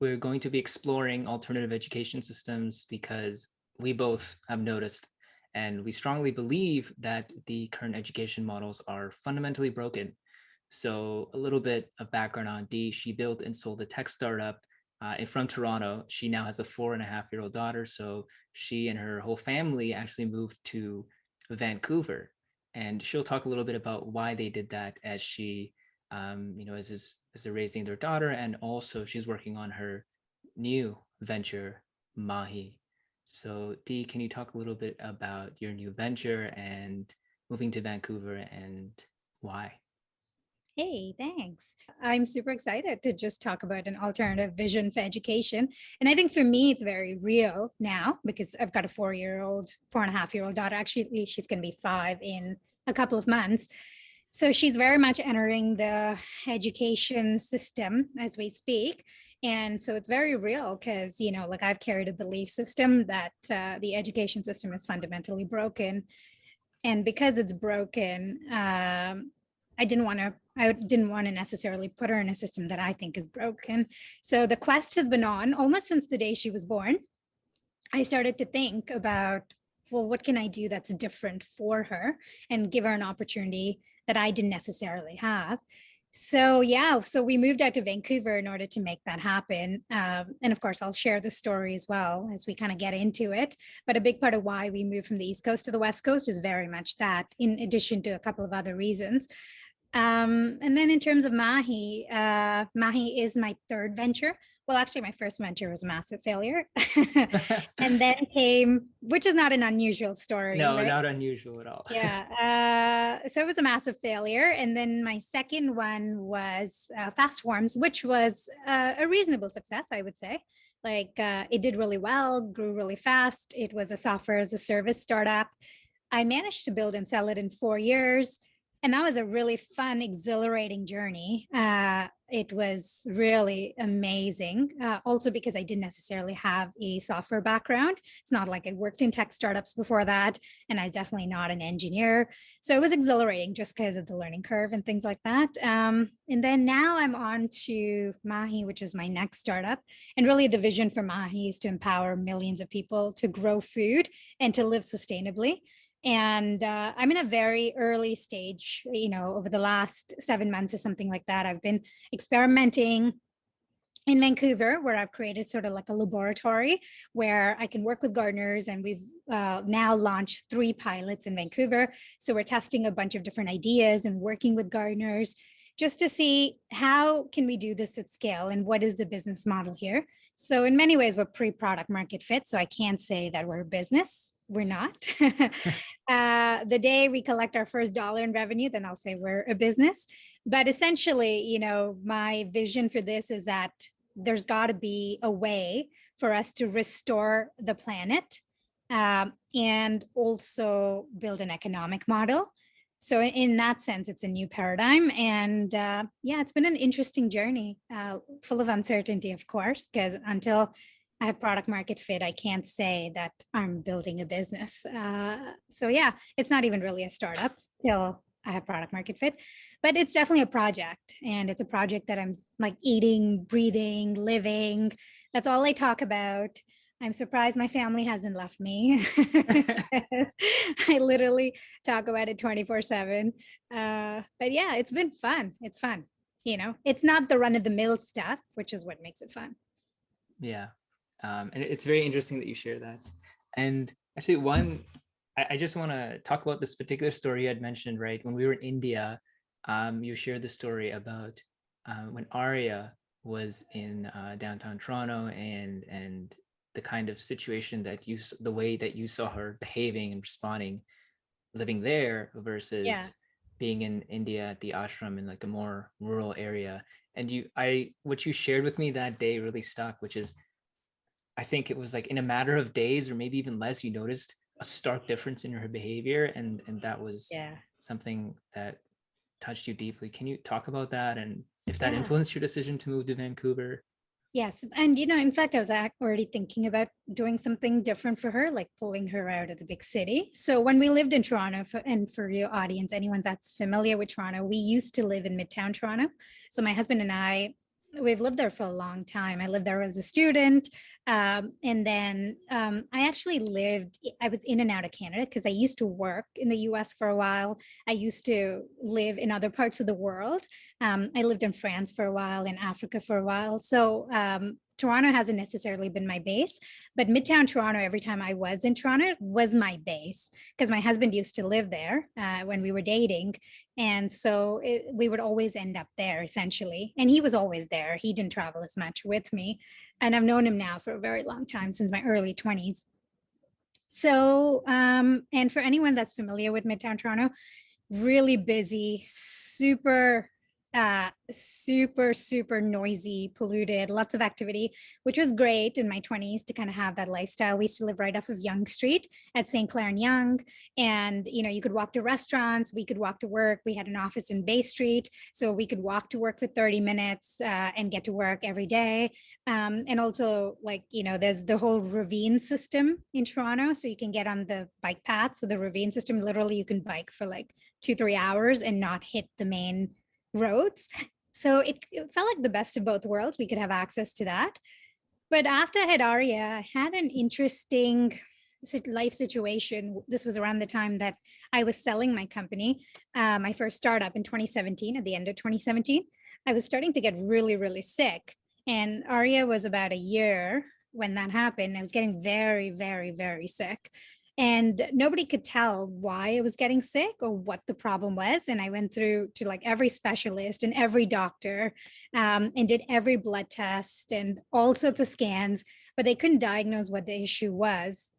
we're going to be exploring alternative education systems because we both have noticed and we strongly believe that the current education models are fundamentally broken. So a little bit of background on Dee. She built and sold a tech startup from Toronto. She now has a 4.5-year-old daughter. So she and her whole family actually moved to Vancouver. And she'll talk a little bit about why they did that as she, as they're raising their daughter. And also she's working on her new venture, Maahi. So Dee, can you talk a little bit about your new venture and moving to Vancouver and why? Hey, thanks. I'm super excited to just talk about an alternative vision for education. And I think for me, it's very real now because I've got a 4.5-year-old daughter. Actually, she's going to be 5 in a couple of months. So she's very much entering the education system as we speak. And so it's very real because, like I've carried a belief system that the education system is fundamentally broken. And because it's broken, I didn't want to necessarily put her in a system that I think is broken. So the quest has been on almost since the day she was born. I started to think about, well, what can I do that's different for her and give her an opportunity that I didn't necessarily have. So we moved out to Vancouver in order to make that happen. And of course, I'll share the story as well as we kind of get into it. But a big part of why we moved from the East Coast to the West Coast is very much that, in addition to a couple of other reasons. And then in terms of Maahi, Maahi is my third venture. Well, actually, my first venture was a massive failure. And then came, which is not an unusual story. No, right? not unusual at all. Yeah. So it was a massive failure. And then my second one was Fast Forms, which was a reasonable success, I would say. Like it did really well, grew really fast. It was a software as a service startup. I managed to build and sell it in 4 years. And that was a really fun, exhilarating journey. It was really amazing. Also because I didn't necessarily have a software background. It's not like I worked in tech startups before that, and I'm definitely not an engineer. So it was exhilarating just because of the learning curve and things like that. And then now I'm on to Maahi, which is my next startup. And really the vision for Maahi is to empower millions of people to grow food and to live sustainably. And I'm in a very early stage, over the last 7 months or something like that. I've been experimenting in Vancouver, where I've created sort of like a laboratory where I can work with gardeners. And we've now launched 3 pilots in Vancouver. So we're testing a bunch of different ideas and working with gardeners just to see how can we do this at scale and what is the business model here. So in many ways, we're pre-product market fit. So I can't say that we're a business. We're not. The day we collect our first dollar in revenue, then I'll say we're a business. But essentially, my vision for this is that there's got to be a way for us to restore the planet and also build an economic model. So in that sense, it's a new paradigm. And it's been an interesting journey, full of uncertainty, of course, because until I have product market fit, I can't say that I'm building a business. It's not even really a startup till I have product market fit, but it's definitely a project. And it's a project that I'm like eating, breathing, living. That's all I talk about. I'm surprised my family hasn't left me. I literally talk about it 24/7. But yeah, it's been fun. It's fun. It's not the run of the mill stuff, which is what makes it fun. Yeah. And it's very interesting that you share that. And actually, I just want to talk about this particular story you had mentioned, right? When we were in India, you shared the story about when Arya was in downtown Toronto and the kind of situation that the way that you saw her behaving and responding, living there versus being in India at the ashram in like a more rural area. And what you shared with me that day really stuck, which is, I think it was like in a matter of days or maybe even less, you noticed a stark difference in her behavior. And that was something that touched you deeply. Can you talk about that and if that influenced your decision to move to Vancouver? Yes. And, in fact, I was already thinking about doing something different for her, like pulling her out of the big city. So when we lived in Toronto, and for your audience, anyone that's familiar with Toronto, we used to live in Midtown Toronto. So my husband and I we've lived there for a long time. I lived there as a student. And then I actually I was in and out of Canada because I used to work in the US for a while. I used to live in other parts of the world. I lived in France for a while, in Africa for a while. So Toronto hasn't necessarily been my base, but Midtown Toronto, every time I was in Toronto, was my base because my husband used to live there when we were dating. And so we would always end up there essentially. And he was always there. He didn't travel as much with me. And I've known him now for a very long time, since my early 20s. So, and for anyone that's familiar with Midtown Toronto, really busy, super noisy, polluted, lots of activity, which was great in my 20s to kind of have that lifestyle. We used to live right off of Yonge Street at St. Clair and Yonge. And, you know, you could walk to restaurants, we could walk to work. We had an office in Bay Street, so we could walk to work for 30 minutes and get to work every day. And also, like, you know, there's the whole ravine system in Toronto. So you can get on the bike path. So the ravine system, literally you can bike for like 2-3 hours and not hit the main roads. So it felt like the best of both worlds. We could have access to that. But after I had Arya, I had an interesting life situation. This was around the time that I was selling my company, my first startup in 2017, at the end of 2017. I was starting to get really, really sick. And Arya was about a year when that happened. I was getting very, very, very sick. And nobody could tell why I was getting sick or what the problem was. And I went through to like every specialist and every doctor and did every blood test and all sorts of scans, but they couldn't diagnose what the issue was.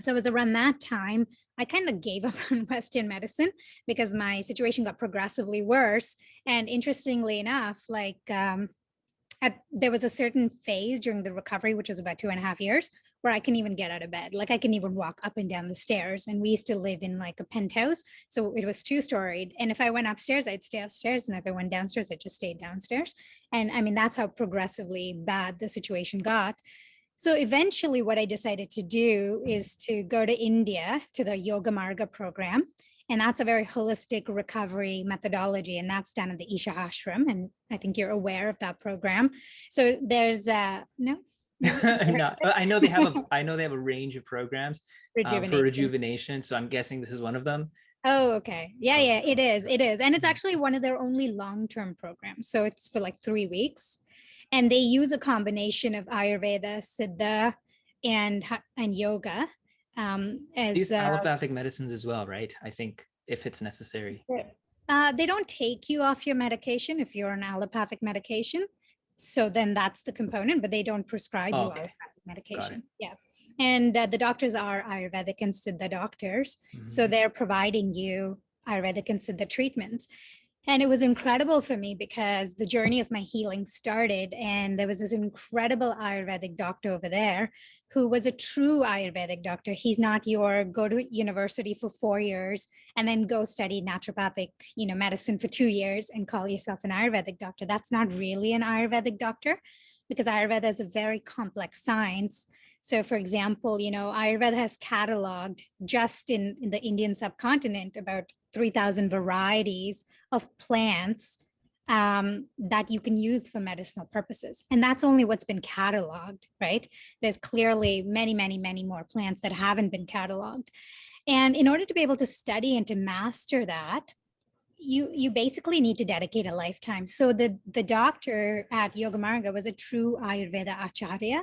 So it was around that time, I kind of gave up on Western medicine because my situation got progressively worse. And interestingly enough, like there was a certain phase during the recovery, which was about 2.5 years, where I can even get out of bed. Like I can even walk up and down the stairs. And we used to live in like a penthouse. So it was 2-storied. And if I went upstairs, I'd stay upstairs. And if I went downstairs, I just stayed downstairs. And I mean, that's how progressively bad the situation got. So eventually what I decided to do is to go to India to the Yoga Marga program. And that's a very holistic recovery methodology. And that's done at the Isha ashram. And I think you're aware of that program. So there's no. No, I know they have a range of programs for rejuvenation. So I'm guessing this is one of them. Oh, okay. Yeah, it is. And it's actually one of their only long-term programs. So it's for like 3 weeks. And they use a combination of Ayurveda, Siddha, and yoga. As these allopathic medicines as well, right? I think if it's necessary. They don't take you off your medication if you're on allopathic medication. So then that's the component, but they don't prescribe you allopathic medication. Yeah. And the doctors are Ayurvedic and Siddha doctors. Mm-hmm. So they're providing you Ayurvedic and Siddha treatments. And it was incredible for me because the journey of my healing started, and there was this incredible Ayurvedic doctor over there who was a true Ayurvedic doctor. He's not your go to university for 4 years and then go study naturopathic, medicine for 2 years and call yourself an Ayurvedic doctor. That's not really an Ayurvedic doctor, because Ayurveda is a very complex science. So for example, Ayurveda has cataloged just in the Indian subcontinent about 3,000 varieties of plants that you can use for medicinal purposes. And that's only what's been cataloged, right? There's clearly many, many, many more plants that haven't been cataloged. And in order to be able to study and to master that, you basically need to dedicate a lifetime. So the doctor at Yoga Marga was a true Ayurveda acharya,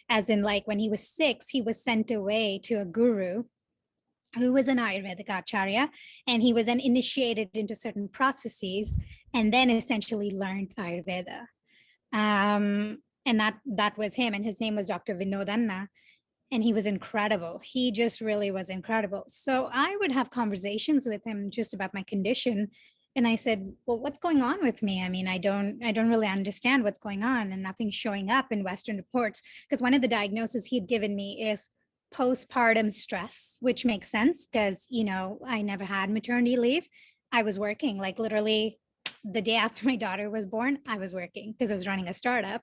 as in like when he was 6, he was sent away to a guru who was an Ayurvedic acharya, and he was then initiated into certain processes and then essentially learned Ayurveda. And that was him, and his name was Dr. Vinodanna, and he was incredible. He just really was incredible. So I would have conversations with him just about my condition. And I said, well, what's going on with me? I mean, I don't really understand what's going on, and nothing's showing up in Western reports. Because one of the diagnoses he'd given me is postpartum stress, which makes sense because, I never had maternity leave. I was working, like literally the day after my daughter was born, I was working because I was running a startup.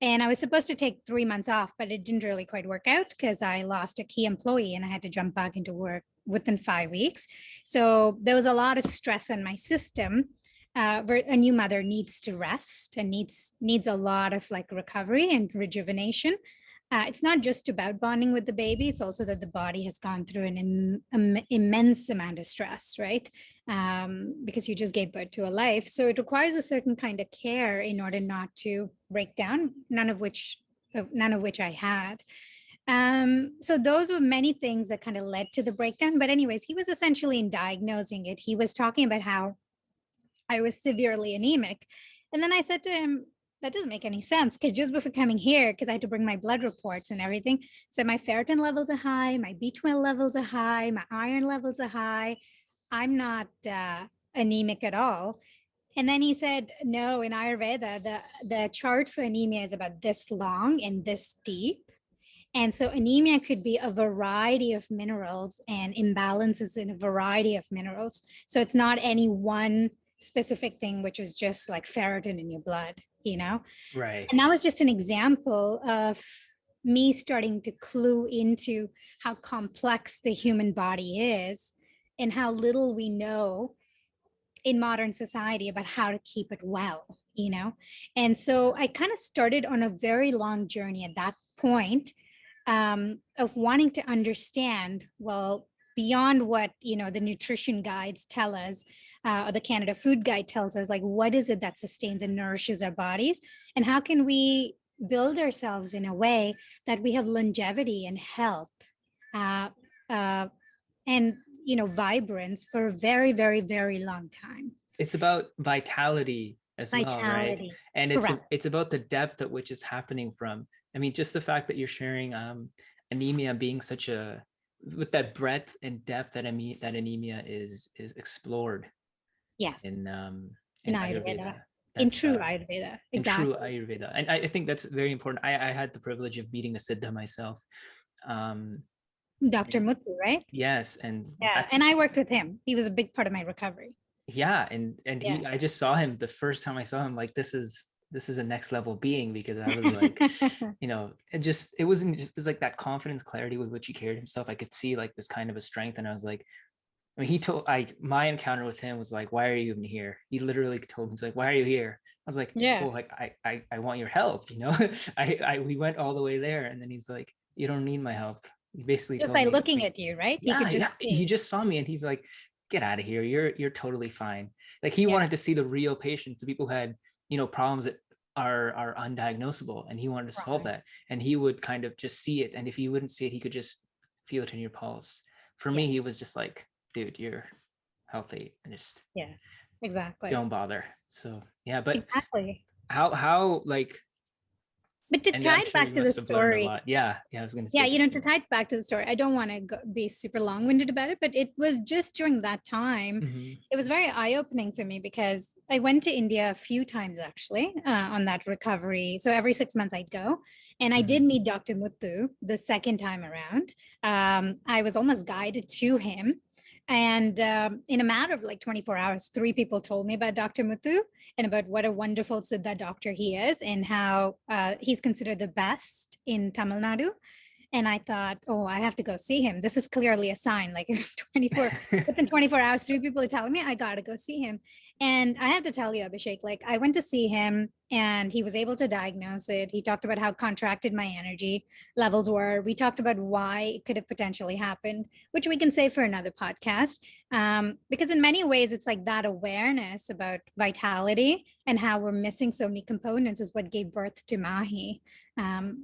And I was supposed to take 3 months off, but it didn't really quite work out because I lost a key employee and I had to jump back into work within 5 weeks. So there was a lot of stress in my system. a new mother needs to rest and needs a lot of like recovery and rejuvenation. It's not just about bonding with the baby, it's also that the body has gone through an immense amount of stress, right? Because you just gave birth to a life. So it requires a certain kind of care in order not to break down, none of which I had. So those were many things that kind of led to the breakdown. But anyways, he was essentially in diagnosing it. He was talking about how I was severely anemic. And then I said to him, that doesn't make any sense, because just before coming here, because I had to bring my blood reports and everything, so my ferritin levels are high, my B12 levels are high, my iron levels are high. I'm not anemic at all. And then he said, no, in Ayurveda, the chart for anemia is about this long and this deep. And so anemia could be a variety of minerals and imbalances in a variety of minerals. So it's not any one specific thing, which is just like ferritin in your blood, you know? Right. And that was just an example of me starting to clue into how complex the human body is and how little we know in modern society about how to keep it well, you know? And so I kind of started on a very long journey at that point, of wanting to understand, well, beyond what, you know, the nutrition guides tell us, or the Canada Food Guide tells us, like, what is it that sustains and nourishes our bodies? And how can we build ourselves in a way that we have longevity and health, uh, and, you know, vibrance for a very, very, very long time. It's about vitality as well, right? Vitality. And Correct. it's about the depth at which is happening from. I mean, just the fact that you're sharing anemia being such a, with that breadth and depth that anemia is explored Yes. in Ayurveda. Ayurveda. In That's true Ayurveda. in true Exactly. Ayurveda. And I think that's very important. I had the privilege of meeting a Siddha myself. Dr. And Muthu, right? yes, and Yeah. And that's, I worked with him. He was a big part of my recovery. yeah, and Yeah. I just saw him the first time I saw him, like, this is a next level being, because I was like, you know, it wasn't just, it was like that confidence, clarity with which he carried himself. I could see like this kind of a strength, and I was like, I mean, he told, like, my encounter with him was like, why are you even here? He literally told me, he's like, why are you here? I was like, Yeah. well, like, I want your help, you know. We went all the way there, and then he's like, you don't need my help. He basically Just told by me, looking at you, right? He yeah, could just he see. just saw me, and he's like, get out of here, you're totally fine. Like, he Yeah. wanted to see the real patients, the people who had, you know, problems that are undiagnosable, and he wanted to solve Right. that. And he would kind of just see it, and if he wouldn't see it, he could just feel it in your pulse. For Yeah. me, he was just like, dude, you're healthy, and just Yeah. Exactly. don't bother. So yeah, but Exactly. how like, But to and tie I'm it sure back you to the must have learned a story, lot. Yeah, I was going to yeah, say, you know, to continue. tie it back to the story, I don't want to be super long-winded about it, but it was just during that time, Mhm. it was very eye-opening for me, because I went to India a few times actually, on that recovery. So every 6 months I'd go, and I did Mhm. meet Dr. Muthu the second time around. I was almost guided to him. And in a matter of like 24 hours, 3 people told me about Dr. Muthu and about what a wonderful Siddha doctor he is, and how he's considered the best in Tamil Nadu. And I thought, oh, I have to go see him. This is clearly a sign. Like within 24 hours, 3 people are telling me I got to go see him. And I have to tell you, Abhishek, like I went to see him and he was able to diagnose it. He talked about how contracted my energy levels were. We talked about why it could have potentially happened, which we can say for another podcast. Because in many ways, it's like that awareness about vitality and how we're missing so many components is what gave birth to Maahi.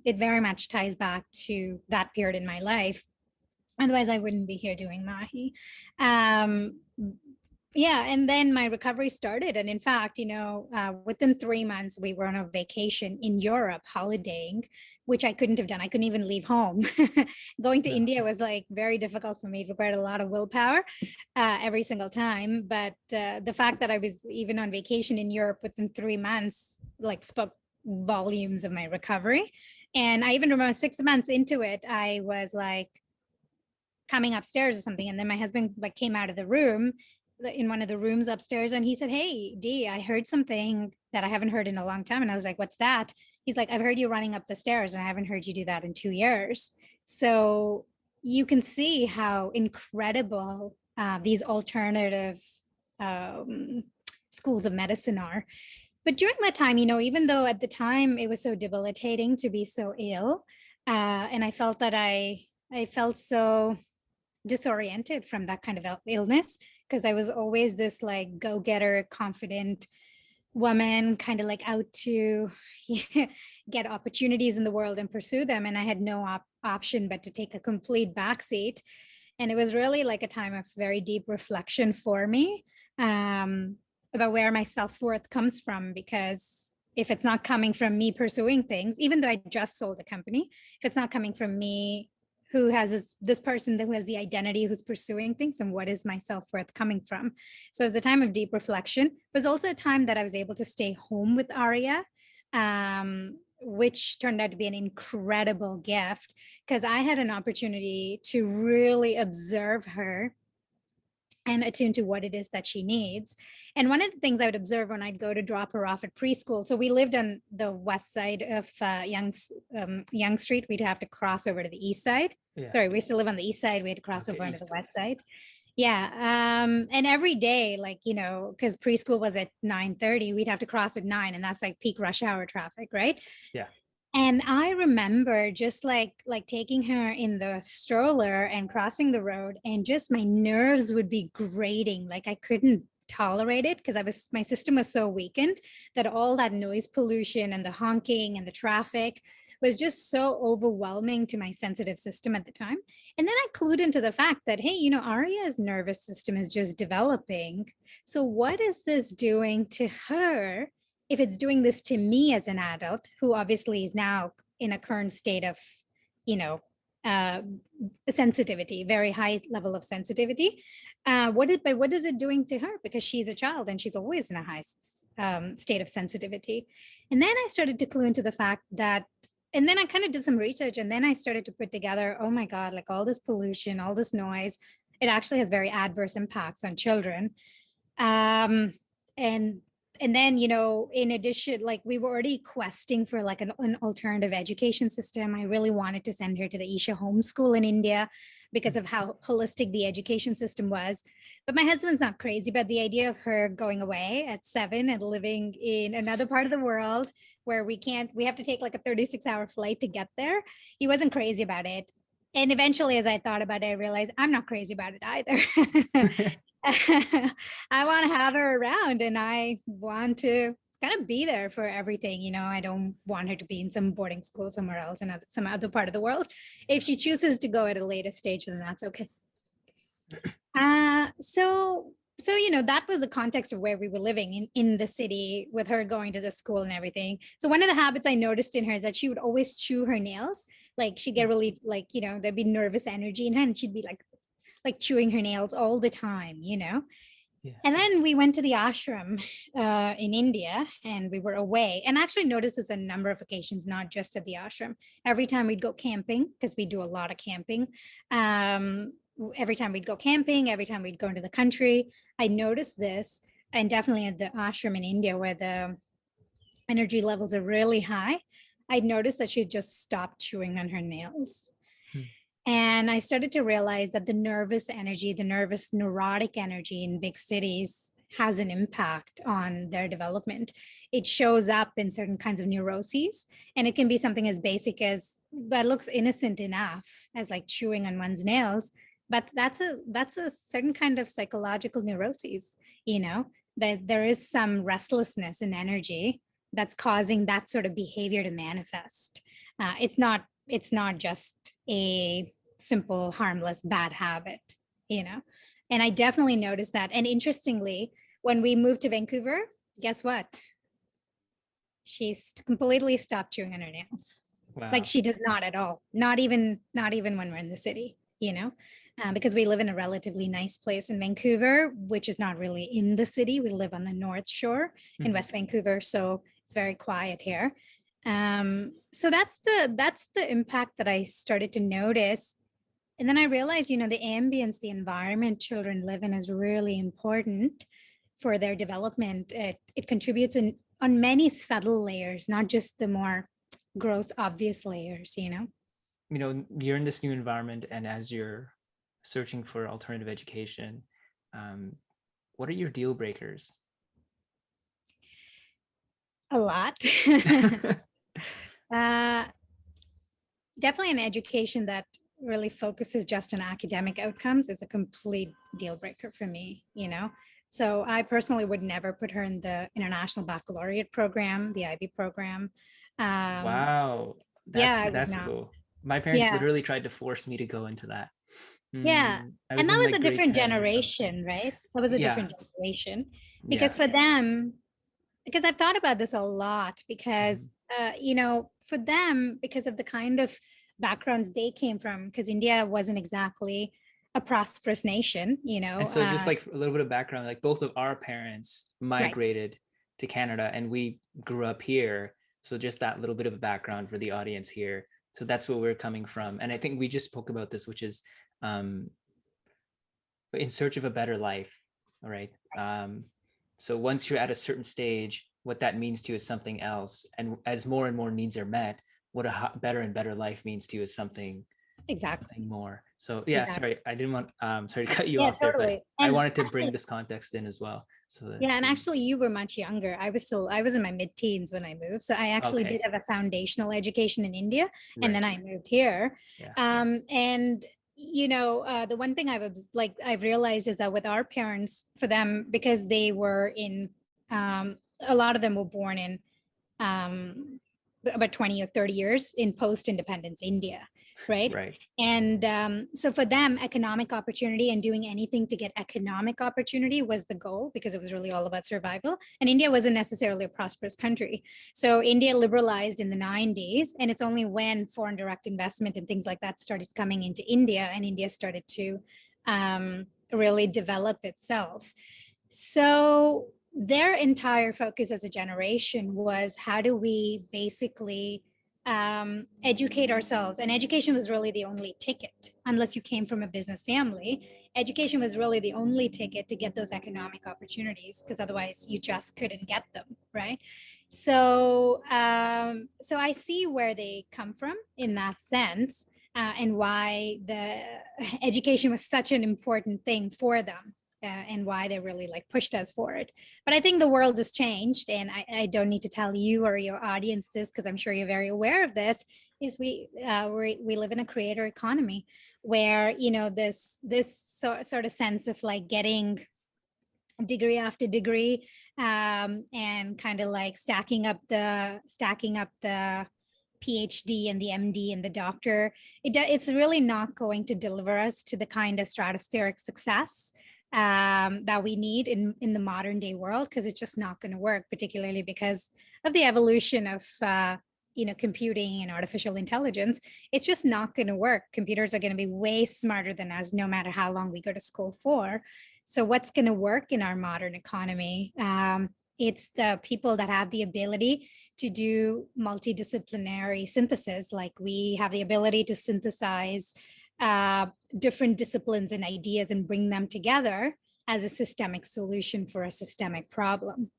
It very much ties back to that period in my life. Otherwise, I wouldn't be here doing Maahi. Yeah, and then my recovery started. And in fact, you know, within 3 months, we were on a vacation in Europe, holidaying, which I couldn't have done. I couldn't even leave home. Going to No. India was like very difficult for me. It required a lot of willpower every single time. But the fact that I was even on vacation in Europe within 3 months, like spoke volumes of my recovery. And I even remember 6 months into it, I was like coming upstairs or something. And then my husband like came out of the room, in one of the rooms upstairs, and he said, hey, Dee, I heard something that I haven't heard in a long time. And I was like, what's that? He's like, I've heard you running up the stairs and I haven't heard you do that in 2 years. So you can see how incredible these alternative schools of medicine are. But during that time, you know, even though at the time it was so debilitating to be so ill, and I felt that I felt so disoriented from that kind of illness, because I was always this like go-getter, confident woman, kind of like out to get opportunities in the world and pursue them. And I had no option but to take a complete backseat. And it was really like a time of very deep reflection for me, about where my self-worth comes from. Because if it's not coming from me pursuing things, even though I just sold a company, if it's not coming from me, who has this person who has the identity, who's pursuing things, and what is my self-worth coming from? So it was a time of deep reflection. It was also a time that I was able to stay home with Arya, which turned out to be an incredible gift, because I had an opportunity to really observe her and attune to what it is that she needs. And one of the things I would observe when I'd go to drop her off at preschool, so we lived on the west side of Young Street. We'd have to cross over to the east side. Yeah. Sorry, we used to live on the east side. We had to cross over onto the west side. Yeah. And every day, like, you know, because preschool was at 9:30, we'd have to cross at 9, and that's like peak rush hour traffic, right? Yeah. And I remember just like taking her in the stroller and crossing the road, and just my nerves would be grating. Like I couldn't tolerate it, because my system was so weakened that all that noise pollution and the honking and the traffic was just so overwhelming to my sensitive system at the time. And then I clued into the fact that, hey, you know, Arya's nervous system is just developing. So what is this doing to her? If it's doing this to me as an adult, who obviously is now in a current state of, you know, sensitivity, very high level of sensitivity, what is it doing to her? Because she's a child and she's always in a high state of sensitivity. And then I started to clue into the fact that, and then I kind of did some research, and then I started to put together, oh my God, like all this pollution, all this noise, it actually has very adverse impacts on children. And then, you know, in addition, like we were already questing for like an alternative education system. I really wanted to send her to the Isha homeschool in India because of how holistic the education system was. But my husband's not crazy about the idea of her going away at 7 and living in another part of the world where we have to take like a 36-hour flight to get there. He wasn't crazy about it. And eventually, as I thought about it, I realized I'm not crazy about it either. I want to have her around, and I want to kind of be there for everything. You know, I don't want her to be in some boarding school somewhere else in some other part of the world. If she chooses to go at a later stage, then that's okay. So, you know, that was the context of where we were living in the city, with her going to the school and everything. So one of the habits I noticed in her is that she would always chew her nails. Like she'd get really, like, you know, there'd be nervous energy in her, and she'd be like chewing her nails all the time, you know? Yeah. And then we went to the ashram in India, and we were away. And I actually noticed this a number of occasions, not just at the ashram. Every time we'd go camping, because we do a lot of camping, every time we'd go camping, every time we'd go into the country, I noticed this. And definitely at the ashram in India, where the energy levels are really high, I noticed that she just stopped chewing on her nails. And I started to realize that the nervous energy, the neurotic energy in big cities has an impact on their development. It shows up in certain kinds of neuroses, and it can be something as basic as, that looks innocent enough, as like chewing on one's nails, but that's a certain kind of psychological neuroses, you know, that there is some restlessness in energy that's causing that sort of behavior to manifest. It's not just a simple, harmless, bad habit, you know? And I definitely noticed that. And interestingly, when we moved to Vancouver, guess what? She's completely stopped chewing on her nails. Wow. Like she does not at all. Not even when we're in the city, you know? Because we live in a relatively nice place in Vancouver, which is not really in the city. We live on the North Shore in West Vancouver, so it's very quiet here. So that's the impact that I started to notice. And then I realized, you know, the ambience, the environment children live in is really important for their development. It contributes on many subtle layers, not just the more gross, obvious layers, you know? You know, you're in this new environment, and as you're searching for alternative education, what are your deal breakers? A lot. uh, Definitely an education that really focuses just on academic outcomes is a complete deal breaker for me, you know? So I personally would never put her in the International Baccalaureate program, the IB program. Wow, Yeah, I would that's not. cool. My parents Yeah. literally tried to force me to go into that. Yeah. I And was that in was like a grade different 10 or something. generation, right? That was a Yeah, different generation because yeah. for them, because I've thought about this a lot Mhm. because, for them, because of the kind of backgrounds they came from, because India wasn't exactly a prosperous nation, And so just like a little bit of background, like both of our parents right. migrated to Canada and we grew up here. So just that little bit of a background for the audience here. So that's where we're coming from. And I think we just spoke about this, which is um, in search of a better life. All right. So once you're at a certain stage, what that means to you is something else. And as more and more needs are met, what a better and better life means to you is something Exactly. more. So yeah, Exactly. sorry, I didn't want sorry to cut you Yeah, off there, but totally. I And wanted to bring actually, this context in as well. So that yeah, and actually you were much younger. I was in my mid-teens when I moved. So I actually did okay, have a foundational education in India and then right. I moved here. Yeah. And the one thing I've realized is that with our parents, for them, because they were in a lot of them were born in um, about 20 or 30 years in post-independence India, right? Right. And so for them, economic opportunity and doing anything to get economic opportunity was the goal because it was really all about survival. And India wasn't necessarily a prosperous country. So India liberalized in the 90s. And it's only when foreign direct investment and things like that started coming into India and India started to really develop itself. So their entire focus as a generation was how do we basically educate ourselves? And education was really the only ticket, unless you came from a business family. Education was really the only ticket to get those economic opportunities, because otherwise you just couldn't get them, right? So I see where they come from in that sense, and why the education was such an important thing for them, and why they really like pushed us for it. But I think the world has changed, and I don't need to tell you or your audience this because I'm sure you're very aware of this. Is we live in a creator economy where sort of sense of like getting degree after degree, and kind of like stacking up the PhD and the MD and the doctor. It's really not going to deliver us to the kind of stratospheric success that we need in the modern day world, because it's just not going to work, particularly because of the evolution of computing and artificial intelligence. It's just not going to work. Computers are going to be way smarter than us, no matter how long we go to school for. So what's going to work in our modern economy? It's the people that have the ability to do multidisciplinary synthesis. Like we have the ability to synthesize different disciplines and ideas and bring them together as a systemic solution for a systemic problem.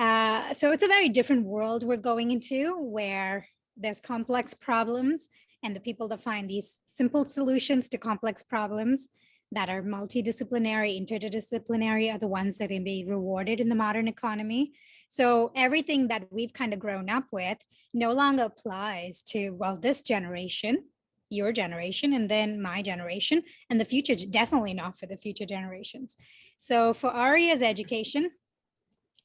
So it's a very different world we're going into, where there's complex problems, and the people that find these simple solutions to complex problems that are multidisciplinary, interdisciplinary, are the ones that can be rewarded in the modern economy. So everything that we've kind of grown up with no longer applies to, well, this generation, your generation, and then my generation, and the future, definitely not for the future generations. So for Aria's education,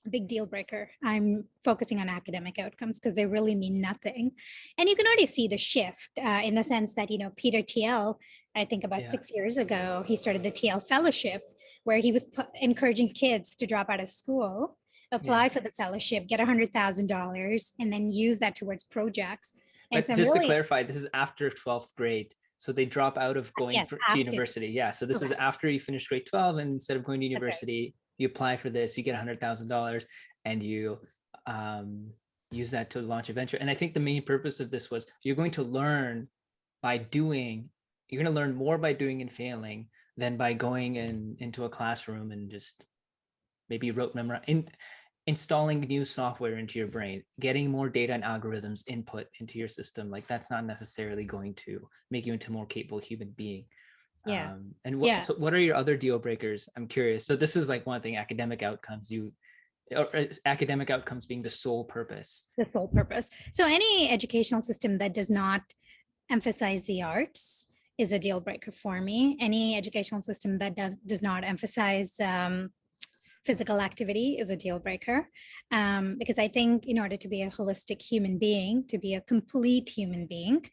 big deal breaker. I'm focusing on academic outcomes because they really mean nothing. And you can already see the shift in the sense that, Peter TL, I think about Yeah. 6 years ago, he started the TL fellowship where he was encouraging kids to drop out of school, Yeah. apply for the fellowship, get $100,000, and then use that towards projects. And But so I'm just to really, clarify, this is after 12th grade. So they drop out of going yes, to after, university. Yeah. So this is correct. after you finish grade 12, and instead of going to That's right. university, you apply for this, you get $100,000 and you um, use that to launch a venture. And I think the main purpose of this was you're going to learn by doing, you're going to learn more by doing and failing than by going into a classroom and just maybe rote memorize, installing new software into your brain, getting more data and algorithms input into your system. Like that's not necessarily going to make you into a more capable human being. Yeah. And Yeah. what are your other deal breakers? I'm curious. So this is like one thing, academic outcomes. You or academic outcomes being the sole purpose. The sole purpose. So any educational system that does not emphasize the arts is a deal breaker for me. Any educational system that does not emphasize physical activity is a deal breaker, because I think in order to be a holistic human being, to be a complete human being,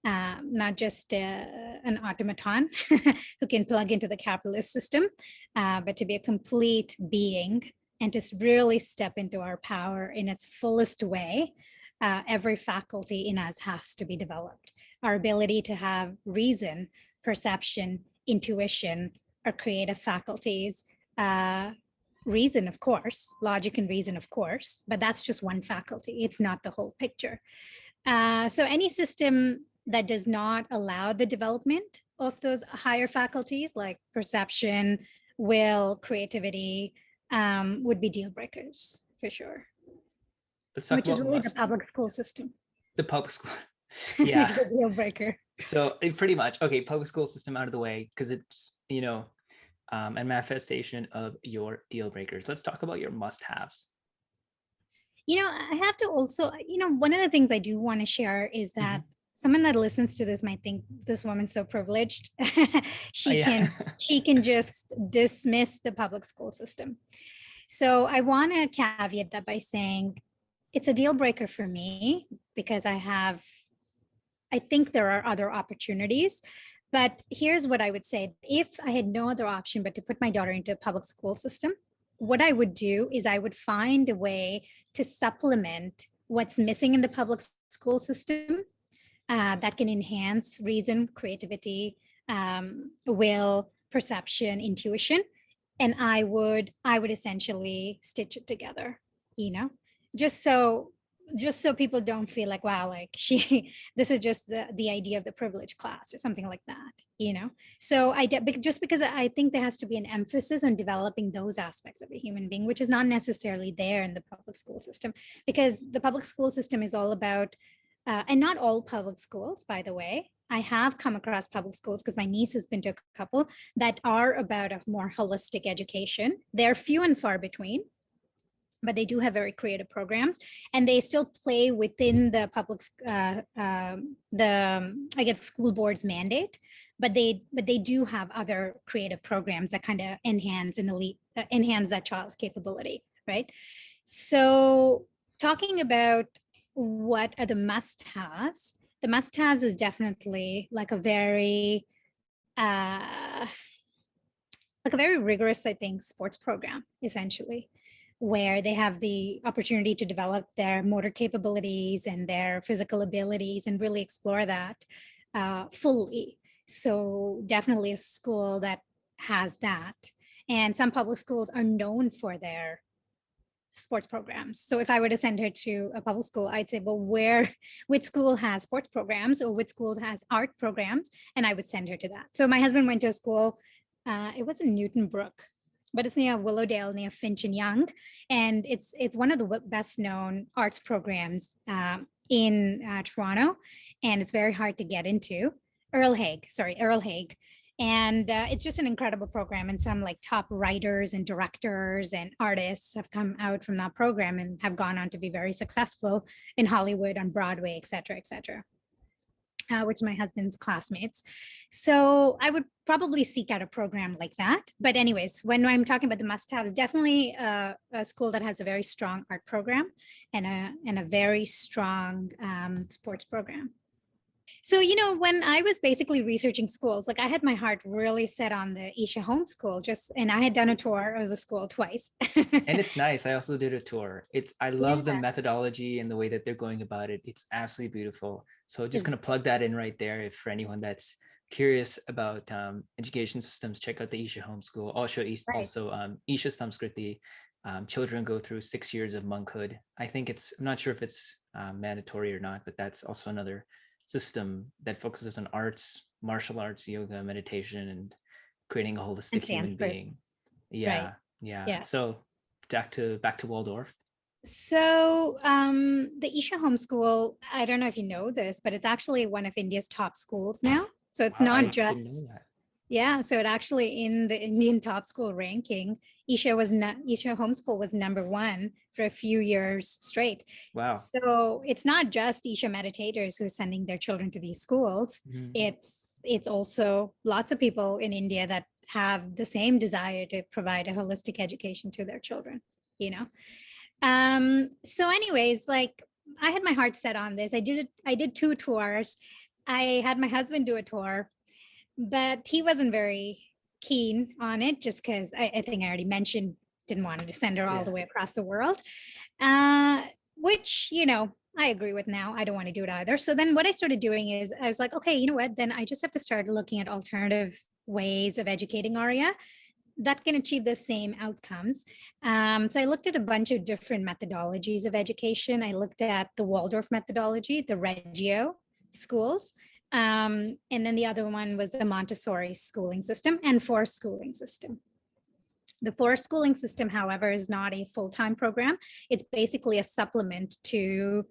not just an automaton who can plug into the capitalist system, but to be a complete being and to really step into our power in its fullest way, every faculty in us has to be developed. Our ability to have reason, perception, intuition, our creative faculties, reason, of course, logic and reason, of course, but that's just one faculty. It's not the whole picture. So any system that does not allow the development of those higher faculties like perception, will, creativity, would be deal breakers for sure. Let's talk which is about really the public school system. The public school. Yeah. It's a deal breaker. So pretty much, okay, public school system out of the way, because it's, a manifestation of your deal breakers. Let's talk about your must-haves. I have to also, one of the things I do want to share is that someone that listens to this might think this woman's so privileged. she can just dismiss the public school system. So I want to caveat that by saying it's a deal breaker for me because I think there are other opportunities. But here's what I would say. If I had no other option but to put my daughter into a public school system, what I would do is I would find a way to supplement what's missing in the public school system that can enhance reason, creativity, will, perception, intuition. And I would essentially stitch it together, just so people don't feel like, wow, like this is just the idea of the privileged class or something like that, So just because I think there has to be an emphasis on developing those aspects of a human being, which is not necessarily there in the public school system, because the public school system is all about, and not all public schools, by the way. I have come across public schools because my niece has been to a couple that are about a more holistic education. They're few and far between, but they do have very creative programs, and they still play within the public, school board's mandate. But they do have other creative programs that kind of enhance that child's capability, right? So talking about what are the must-haves, the must-haves is definitely like a very rigorous, I think, sports program, essentially, where they have the opportunity to develop their motor capabilities and their physical abilities and really explore that fully. So definitely a school that has that. And some public schools are known for their sports programs. So if I were to send her to a public school, I'd say, well, which school has sports programs or which school has art programs? And I would send her to that. So my husband went to a school, it was in Newton Brook, but it's near Willowdale, near Finch and Young. And it's one of the best known arts programs in Toronto. And it's very hard to get into. Earl Haig. And it's just an incredible program. And some like top writers and directors and artists have come out from that program and have gone on to be very successful in Hollywood, on Broadway, et cetera, which my husband's classmates. So I would probably seek out a program like that. But anyways, when I'm talking about the must-haves, definitely a school that has a very strong art program and a very strong sports program. So, when I was basically researching schools, like I had my heart really set on the Isha homeschool, and I had done a tour of the school twice. And it's nice. I also did a tour. I love the methodology and the way that they're going about it. It's absolutely beautiful. So just going to plug that in right there. If for anyone that's curious about education systems, check out the Isha homeschool. Also Isha Samskriti. Children go through 6 years of monkhood. I'm not sure if it's mandatory or not, but that's also another system that focuses on arts, martial arts, yoga, meditation, and creating a holistic human being. Yeah. So back to Waldorf. So the Isha homeschool, I don't know if you know this, but it's actually one of India's top schools now. So it's not just Yeah, so it actually in the Indian top school ranking, Isha homeschool was #1 for a few years straight. Wow. So it's not just Isha meditators who are sending their children to these schools. Mhm. It's also lots of people in India that have the same desire to provide a holistic education to their children, you know. So anyways, like I had my heart set on this. I did 2 tours. I had my husband do a tour, but he wasn't very keen on it just because I think I already mentioned didn't want to send her all the Yeah. way across the world, uh, which, you know, I agree with now. I don't want to do it either. So then what I started doing is I was like, okay, you know what? Then I just have to start looking at alternative ways of educating Arya that can achieve the same outcomes. So I looked at a bunch of different methodologies of education. I looked at the Waldorf methodology, the Reggio schools, and then the other one was the Montessori schooling system and Fore schooling system. The Fore schooling system, however, is not a full-time program. It's basically a supplement to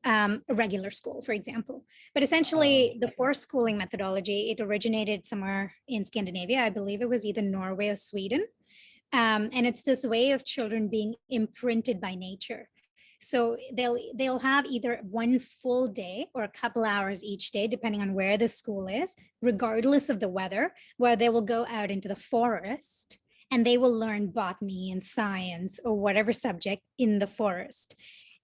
a regular school, for example. But essentially, the Fore schooling methodology, it originated somewhere in Scandinavia. I believe it was either Norway or Sweden. And it's this way of children being imprinted by nature. So they'll have either one full day or a couple hours each day, depending on where the school is, regardless of the weather, where they will go out into the forest and they will learn botany and science or whatever subject in the forest.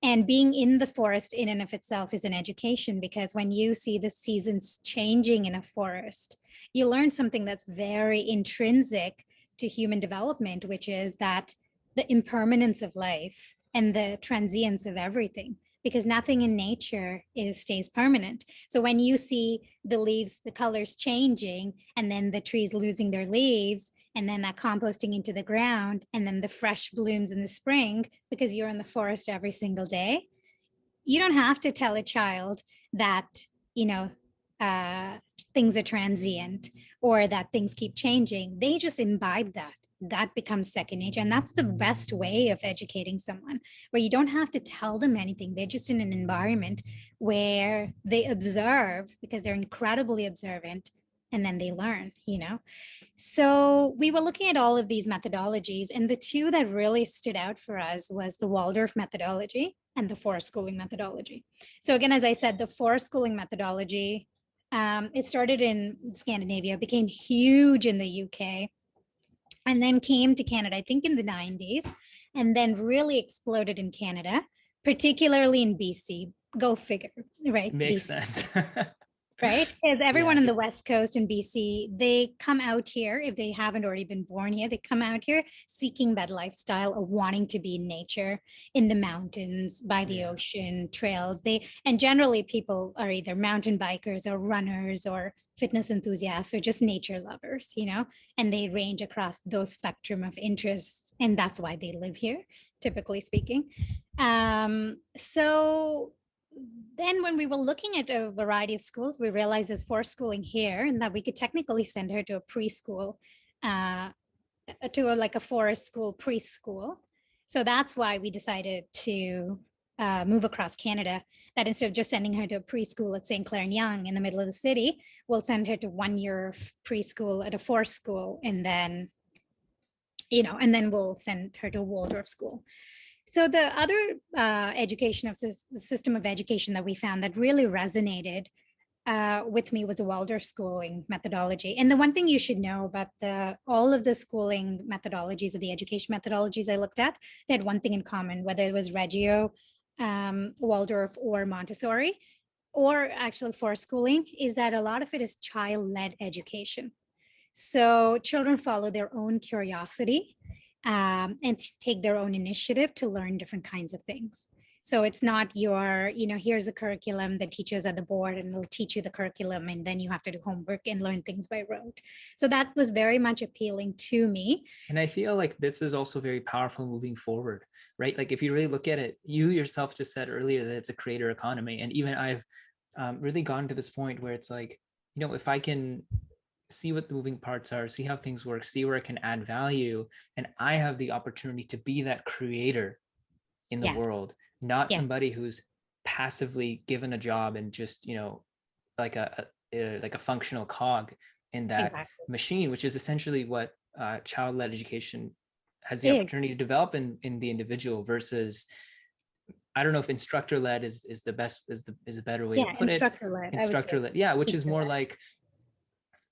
And being in the forest in and of itself is an education, because when you see the seasons changing in a forest, you learn something that's very intrinsic to human development, which is that the impermanence of life and the transience of everything, because nothing in nature stays permanent. So when you see the leaves, the colors changing, and then the trees losing their leaves, and then that composting into the ground, and then the fresh blooms in the spring, because you're in the forest every single day, you don't have to tell a child that, you know, things are transient or that things keep changing. They just imbibe that. That becomes second nature. And that's the best way of educating someone, where you don't have to tell them anything. They're just in an environment where they observe because they're incredibly observant, and then they learn, you know? So we were looking at all of these methodologies, and the two that really stood out for us was the Waldorf methodology and the Fore schooling methodology. So again, as I said, the Fore schooling methodology, it started in Scandinavia, became huge in the UK, and then came to Canada, I think in the 90s, and then really exploded in Canada, particularly in BC. Go figure, right? Makes BC. sense. Right? Because everyone Yeah. in the West Coast and BC, they come out here, if they haven't already been born here, they come out here seeking that lifestyle of wanting to be in nature, in the mountains, by the Yeah. ocean, trails. And generally people are either mountain bikers or runners or fitness enthusiasts or just nature lovers, you know, and they range across those spectrum of interests. And that's why they live here, typically speaking. So then when we were looking at a variety of schools, we realized there's Fore schooling here and that we could technically send her to a preschool, like a forest school preschool. So that's why we decided to move across Canada, that instead of just sending her to a preschool at St. Clair and Young in the middle of the city, we'll send her to 1 year of preschool at a forest school, and then, you know, and then we'll send her to a Waldorf school. So the other education of the system of education that we found that really resonated with me was the Waldorf schooling methodology. And the one thing you should know about all of the schooling methodologies or the education methodologies I looked at, they had one thing in common, whether it was Reggio, Waldorf, or Montessori, or actually Fore schooling, is that a lot of it is child-led education. So children follow their own curiosity and take their own initiative to learn different kinds of things. So it's not your, you know, here's a curriculum, the teachers at the board and they'll teach you the curriculum and then you have to do homework and learn things by rote. So that was very much appealing to me. And I feel like this is also very powerful moving forward, right? Like if you really look at it, you yourself just said earlier that it's a creator economy. And even I've really gotten to this point where it's like, you know, if I can see what the moving parts are, see how things work, see where I can add value, and I have the opportunity to be that creator in the Yes. world, not Yeah. somebody who's passively given a job and just, you know, like a functional cog. in that Exactly. machine, which is essentially what child-led education has the Exactly. opportunity to develop in the individual versus, I don't know if instructor-led is the best, is a better way to Yeah, put it. instructor led, I would say. Instructor-led, yeah, which is Teacher more led. like,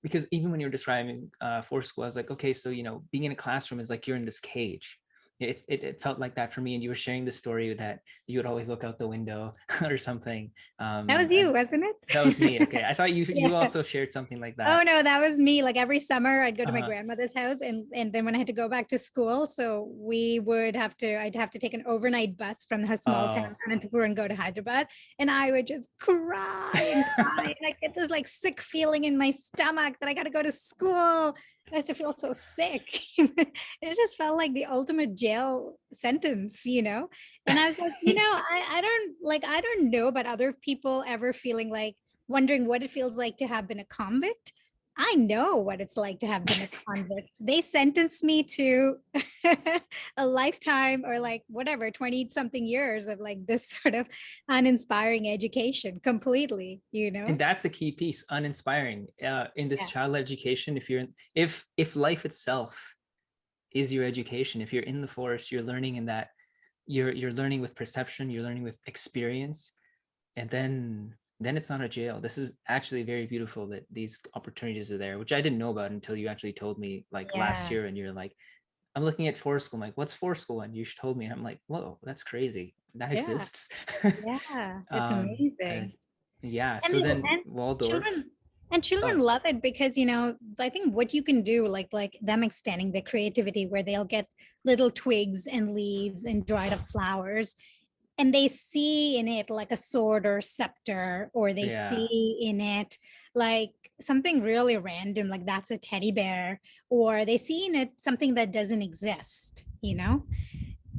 because even when you're describing for school, I was like, okay, so being in a classroom is like you're in this cage. It felt like that for me, and you were sharing the story that you would always look out the window or something. That was you, As wasn't that was me. it? Okay, I thought you Yeah. also shared something like Oh that. no, that was me. Like every summer I'd go to my Uh, grandmother's house and then when I had to go back to school, so I'd have to take an overnight bus from the small town oh, Anantapur and go to Hyderabad. And I would just cry and cry. And I get this like sick feeling in my stomach that I gotta go to school. I used to feel so sick. It just felt like the ultimate jail sentence, you know? And I was like, I don't know about other people ever feeling like wondering what it feels like to have been a convict. I know what it's like to have been a convict. They sentenced me to a lifetime or like whatever, 20 something years of like this sort of uninspiring education completely, you and know? that's a key piece, uninspiring. In this Yeah. child education, if life itself is your education, if you're in the forest, you're learning in that, you're learning with perception, you're learning with experience, and then it's not a jail. This is actually very beautiful that these opportunities are there, which I didn't know about until you actually told me like last Yeah. year. And you're like, I'm looking at Fore School. I'm like, what's Fore School? And you told me, and I'm like, whoa, that's crazy. That Yeah. exists. Yeah. It's And amazing. yeah. and So then and Waldorf. children and children Oh, love it because I think what you can do like them expanding their creativity where they'll get little twigs and leaves and dried up flowers and they see in it like a sword or scepter or they yeah. see in it like something really random like that's a teddy bear or they see in it something that doesn't exist,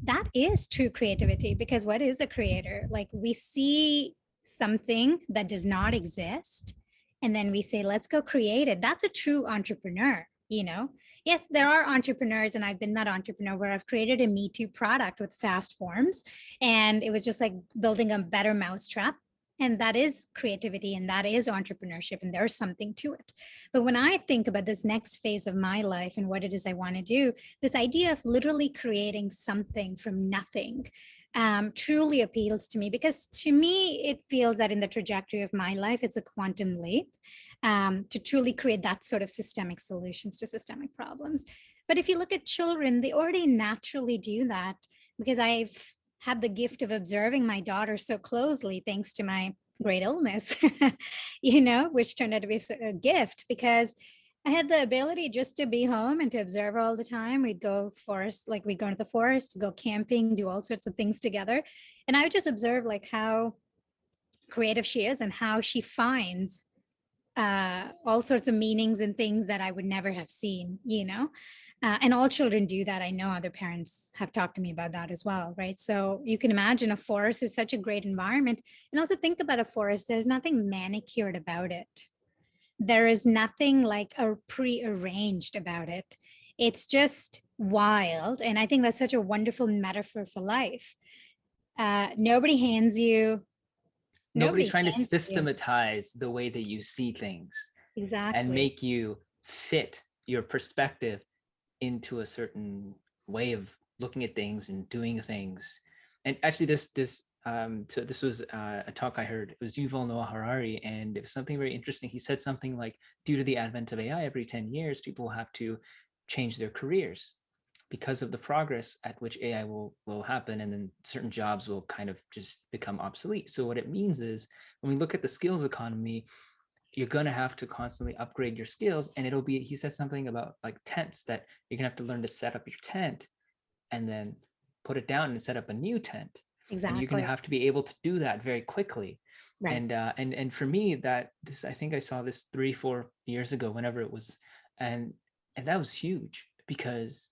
that is true creativity because what is a creator? Like we see something that does not exist and then we say, let's go create it. That's a true entrepreneur. Yes, there are entrepreneurs, and I've been that entrepreneur where I've created a Me Too product with fast forms. And it was just like building a better mousetrap. And that is creativity and that is entrepreneurship, and there's something to it. But when I think about this next phase of my life and what it is I want to do, this idea of literally creating something from nothing truly appeals to me because to me, it feels that in the trajectory of my life, it's a quantum leap to truly create that sort of systemic solutions to systemic problems. But if you look at children, they already naturally do that because I've had the gift of observing my daughter so closely thanks to my great illness, which turned out to be a gift because I had the ability just to be home and to observe her all the time. We'd go forest, like we'd go to the forest, go camping, do all sorts of things together. And I would just observe like how creative she is and how she finds all sorts of meanings and things that I would never have seen. And all children do that. I know other parents have talked to me about that as well, right? So you can imagine a forest is such a great environment. And also think about a forest, there's nothing manicured about it. There is nothing like a prearranged about it. It's just wild. And I think that's such a wonderful metaphor for life. Nobody hands you, Nobody's nobody trying to hands you. systematize the way that you see things and Exactly. make you fit your perspective into a certain way of looking at things and doing things. And actually, so this was a talk I heard. It was Yuval Noah Harari, and it was something very interesting. He said something like, due to the advent of AI, every 10 years, people have to change their careers because of the progress at which AI will happen, and then certain jobs will kind of just become obsolete. So what it means is, when we look at the skills economy, you're going to have to constantly upgrade your skills, and it'll be, he said something about like tents, that you're going to have to learn to set up your tent and then put it down and set up a new tent, and you're going to Exactly. have to be able to do that very quickly. And Right. and for me, that this, I think I saw this 3-4 years ago, whenever it was, and and that was huge, because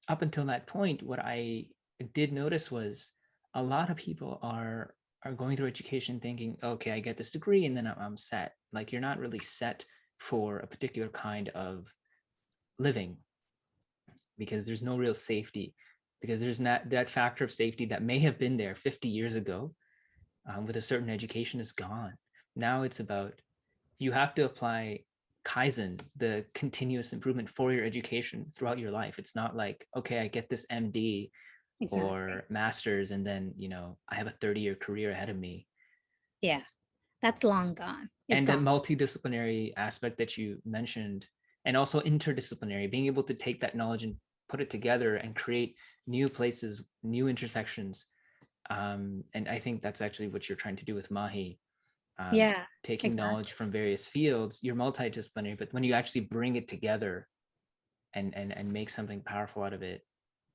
up until that point, what I did notice was a lot of people are going through education thinking, okay, I get this degree and then I'm set. Like, you're not really set for a particular kind of living, because there's no real safety, because there's not that factor of safety that may have been there 50 years ago, with a certain education, is gone. Now it's about, you have to apply Kaizen, the continuous improvement for your education throughout your life. It's not like, okay, I get this MD Exactly. or master's, and then, I have a 30-year career ahead of me. Yeah, that's long gone. It's And the gone. multidisciplinary aspect that you mentioned, and also interdisciplinary, being able to take that knowledge and put it together and create new places, new intersections. And I think that's actually what you're trying to do with Maahi. Yeah, Taking knowledge exactly. from various fields, you're multidisciplinary, but when you actually bring it together and make something powerful out of it,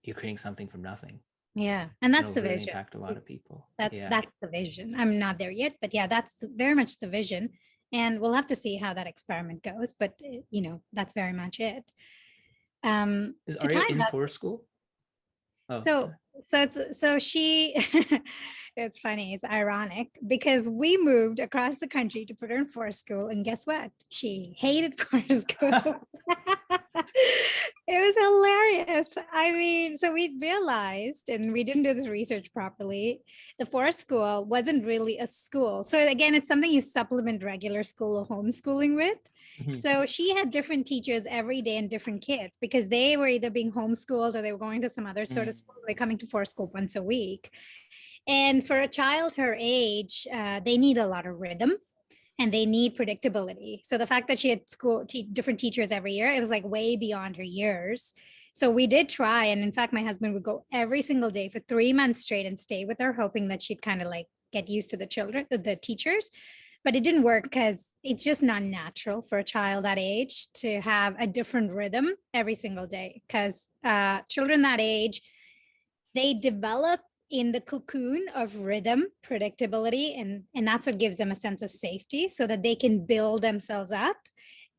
you're creating something from nothing. Yeah, and that's It'll the really vision. impact a lot of people. That's Yeah. that's the vision. I'm not there yet, but yeah, that's very much the vision. And we'll have to see how that experiment goes. But that's very much it. Is To Arya tie in that, for school? Oh, so sorry. so she it's funny, it's ironic because we moved across the country to put her in forest school, and guess what? She hated forest school. It was hilarious. I mean, so we realized, and we didn't do this research properly, the forest school wasn't really a school. So again, it's something you supplement regular school or homeschooling with. Mhm. So she had different teachers every day and different kids because they were either being homeschooled or they were going to some other sort of school. They're coming to forest school once a week. And for a child her age, they need a lot of rhythm and they need predictability. So the fact that she had different teachers every year, it was like way beyond her years. So we did try. And in fact, my husband would go every single day for 3 months straight and stay with her, hoping that she'd kind of like get used to the teachers. But it didn't work because it's just not natural for a child that age to have a different rhythm every single day. Because children that age, they develop in the cocoon of rhythm, predictability, and that's what gives them a sense of safety so that they can build themselves up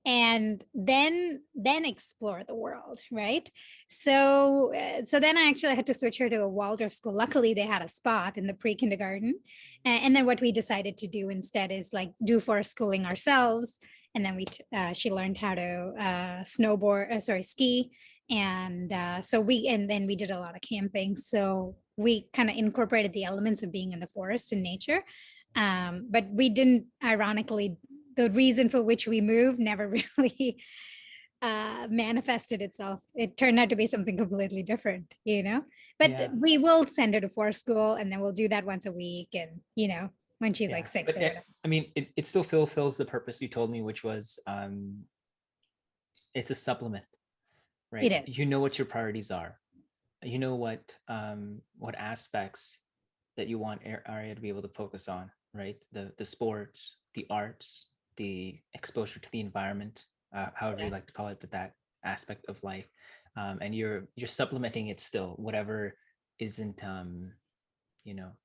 and then explore the world, right? So then I actually had to switch her to a Waldorf school. Luckily they had a spot in the pre-kindergarten, and then what we decided to do instead is like do forest schooling ourselves. And then she learned how to ski, and then we did a lot of camping. So we kind of incorporated the elements of being in the forest and nature, but we didn't, ironically, the reason for which we moved never really manifested itself. It turned out to be something completely different, but Yeah. we will send her to forest school, and then we'll do that once a week, and when she's like 6 But or whatever. I mean, it still fulfills the purpose you told me, which was it's a supplement, It right? is. You know what your priorities are. You know what aspects that you want Arya to be able to focus on, right? The sports, the arts, the exposure to the environment, however you like to call it, but that aspect of life. And you're supplementing it still, whatever isn't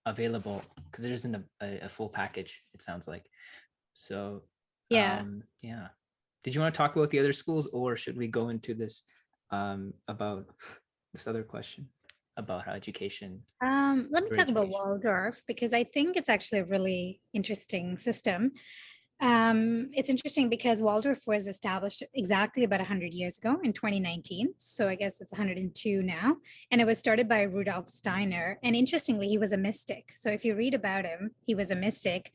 available, because there isn't a full package, it sounds like. So Yeah. yeah. Did you want to talk about the other schools, or should we go into this about this other question about how education Let me for talk about education? Waldorf because I think it's actually a really interesting system. It's interesting because Waldorf was established exactly about 100 years ago in 2019. So I guess it's 102 now. And it was started by Rudolf Steiner. And interestingly, he was a mystic. So if you read about him, he was a mystic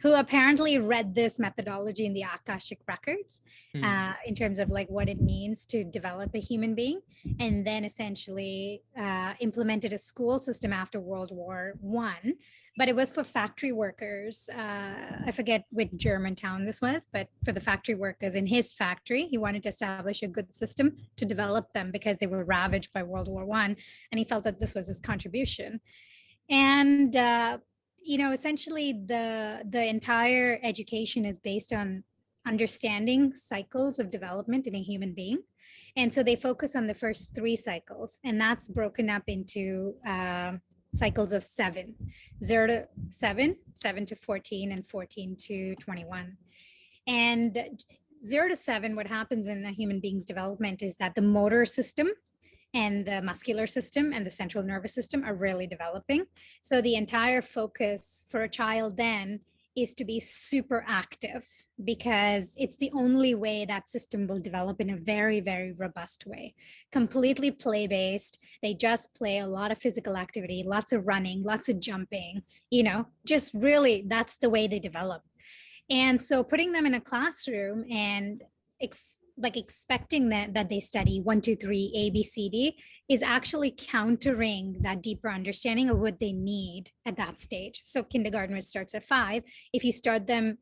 who apparently read this methodology in the Akashic records, in terms of like what it means to develop a human being, and then essentially implemented a school system after World War I, but it was for factory workers. I forget which German town this was, but for the factory workers in his factory, he wanted to establish a good system to develop them because they were ravaged by World War I, and he felt that this was his contribution. And essentially the entire education is based on understanding cycles of development in a human being. And so they focus on the first 3 cycles, and that's broken up into cycles of 7: 0 to 7, 7 to 14, and 14 to 21. And 0 to 7, what happens in a human being's development is that the motor system and the muscular system and the central nervous system are really developing. So the entire focus for a child then is to be super active, because it's the only way that system will develop in a very, very robust way. Completely play-based. They just play a lot of physical activity, lots of running, lots of jumping, just really that's the way they develop. And so putting them in a classroom and like expecting that they study 1, 2, 3 ABCD is actually countering that deeper understanding of what they need at that stage. So kindergarten, which starts at 5, if you sit them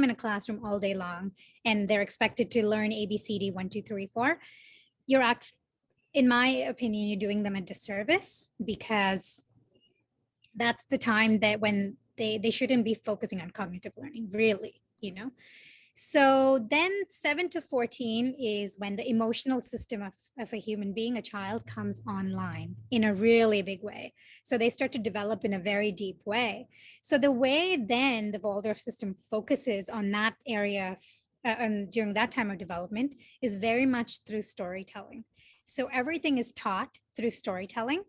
in a classroom all day long and they're expected to learn ABCD 1, 2, 3, 4, in my opinion, you're doing them a disservice, because that's the time that when they shouldn't be focusing on cognitive learning, really, So then 7 to 14 is when the emotional system of a human being, a child, comes online in a really big way. So they start to develop in a very deep way. So the way then the Waldorf system focuses on that area during that time of development is very much through storytelling. So everything is taught through storytelling.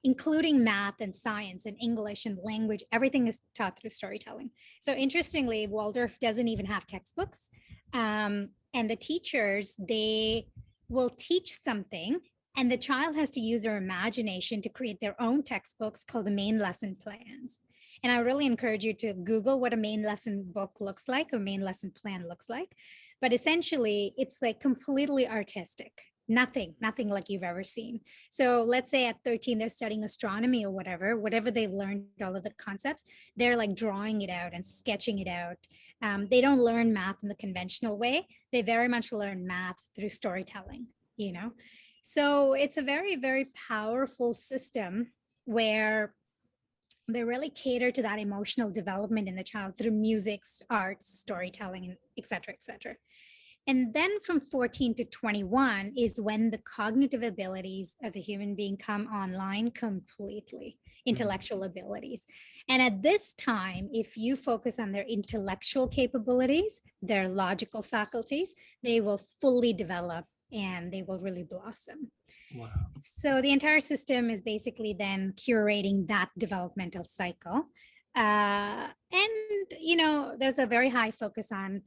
Including math and science and English and language, everything is taught through storytelling. So interestingly, Waldorf doesn't even have textbooks. And the teachers, they will teach something, and the child has to use their imagination to create their own textbooks called the main lesson plans. And I really encourage you to Google what a main lesson book looks like, a main lesson plan looks like. But essentially, it's like completely artistic. Nothing like you've ever seen. So let's say at 13, they're studying astronomy or whatever they've learned, all of the concepts, they're like drawing it out and sketching it out. They don't learn math in the conventional way. They very much learn math through storytelling, So it's a very, very powerful system where they really cater to that emotional development in the child through music, arts, storytelling, et cetera, et cetera. And then from 14 to 21 is when the cognitive abilities of the human being come online completely, intellectual abilities. And at this time, if you focus on their intellectual capabilities, their logical faculties, they will fully develop and they will really blossom. Wow. So the entire system is basically then curating that developmental cycle. And, there's a very high focus on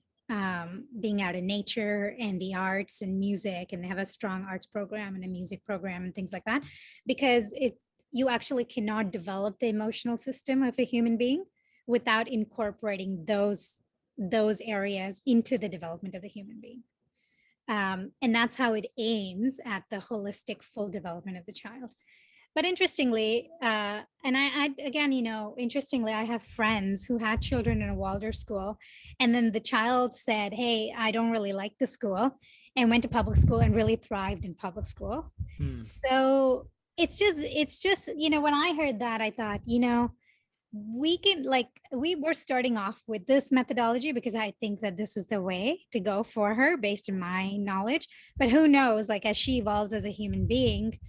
being out in nature and the arts and music, and they have a strong arts program and a music program and things like that, because you actually cannot develop the emotional system of a human being without incorporating those areas into the development of the human being. And that's how it aims at the holistic full development of the child. But interestingly, interestingly, I have friends who had children in a Waldorf school, and then the child said, "Hey, I don't really like the school," and went to public school and really thrived in public school. So it's just, when I heard that, I thought, we were starting off with this methodology because I think that this is the way to go for her based on my knowledge. But who knows, like as she evolves as a human being,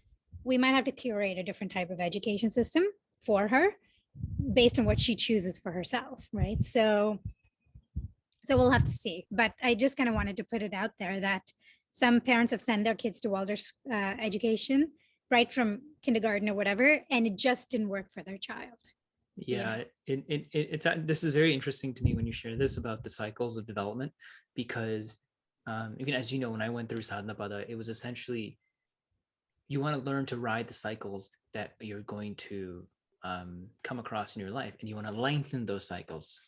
we might have to curate a different type of education system for her based on what she chooses for herself, right? So we'll have to see. But I just kind of wanted to put it out there that some parents have sent their kids to Waldorf education right from kindergarten or whatever, and it just didn't work for their child. Yeah, this is very interesting to me when you share this about the cycles of development, because even as you know, when I went through sadhana pada, it was essentially you want to learn to ride the cycles that you're going to come across in your life, and you want to lengthen those cycles,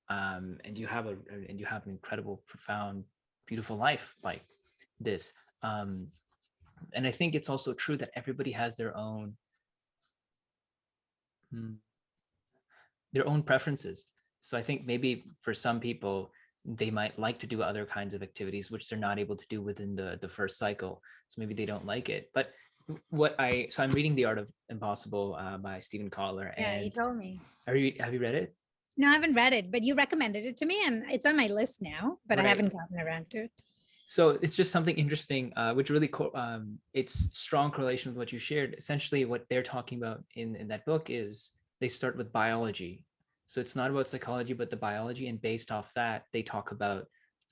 and you have an incredible, profound, beautiful life like this. And I think it's also true that everybody has their own preferences. So I think maybe for some people, they might like to do other kinds of activities which they're not able to do within the first cycle. So maybe they don't like it. But I'm reading The Art of Impossible by Stephen Kotler. Yeah, you told me. Have you read it? No, I haven't read it, but you recommended it to me and it's on my list now, but right. I haven't gotten around to it. So it's just something interesting, which really, it's strong correlation with what you shared. Essentially what they're talking about in that book is they start with biology. So it's not about psychology, but the biology. And based off that, they talk about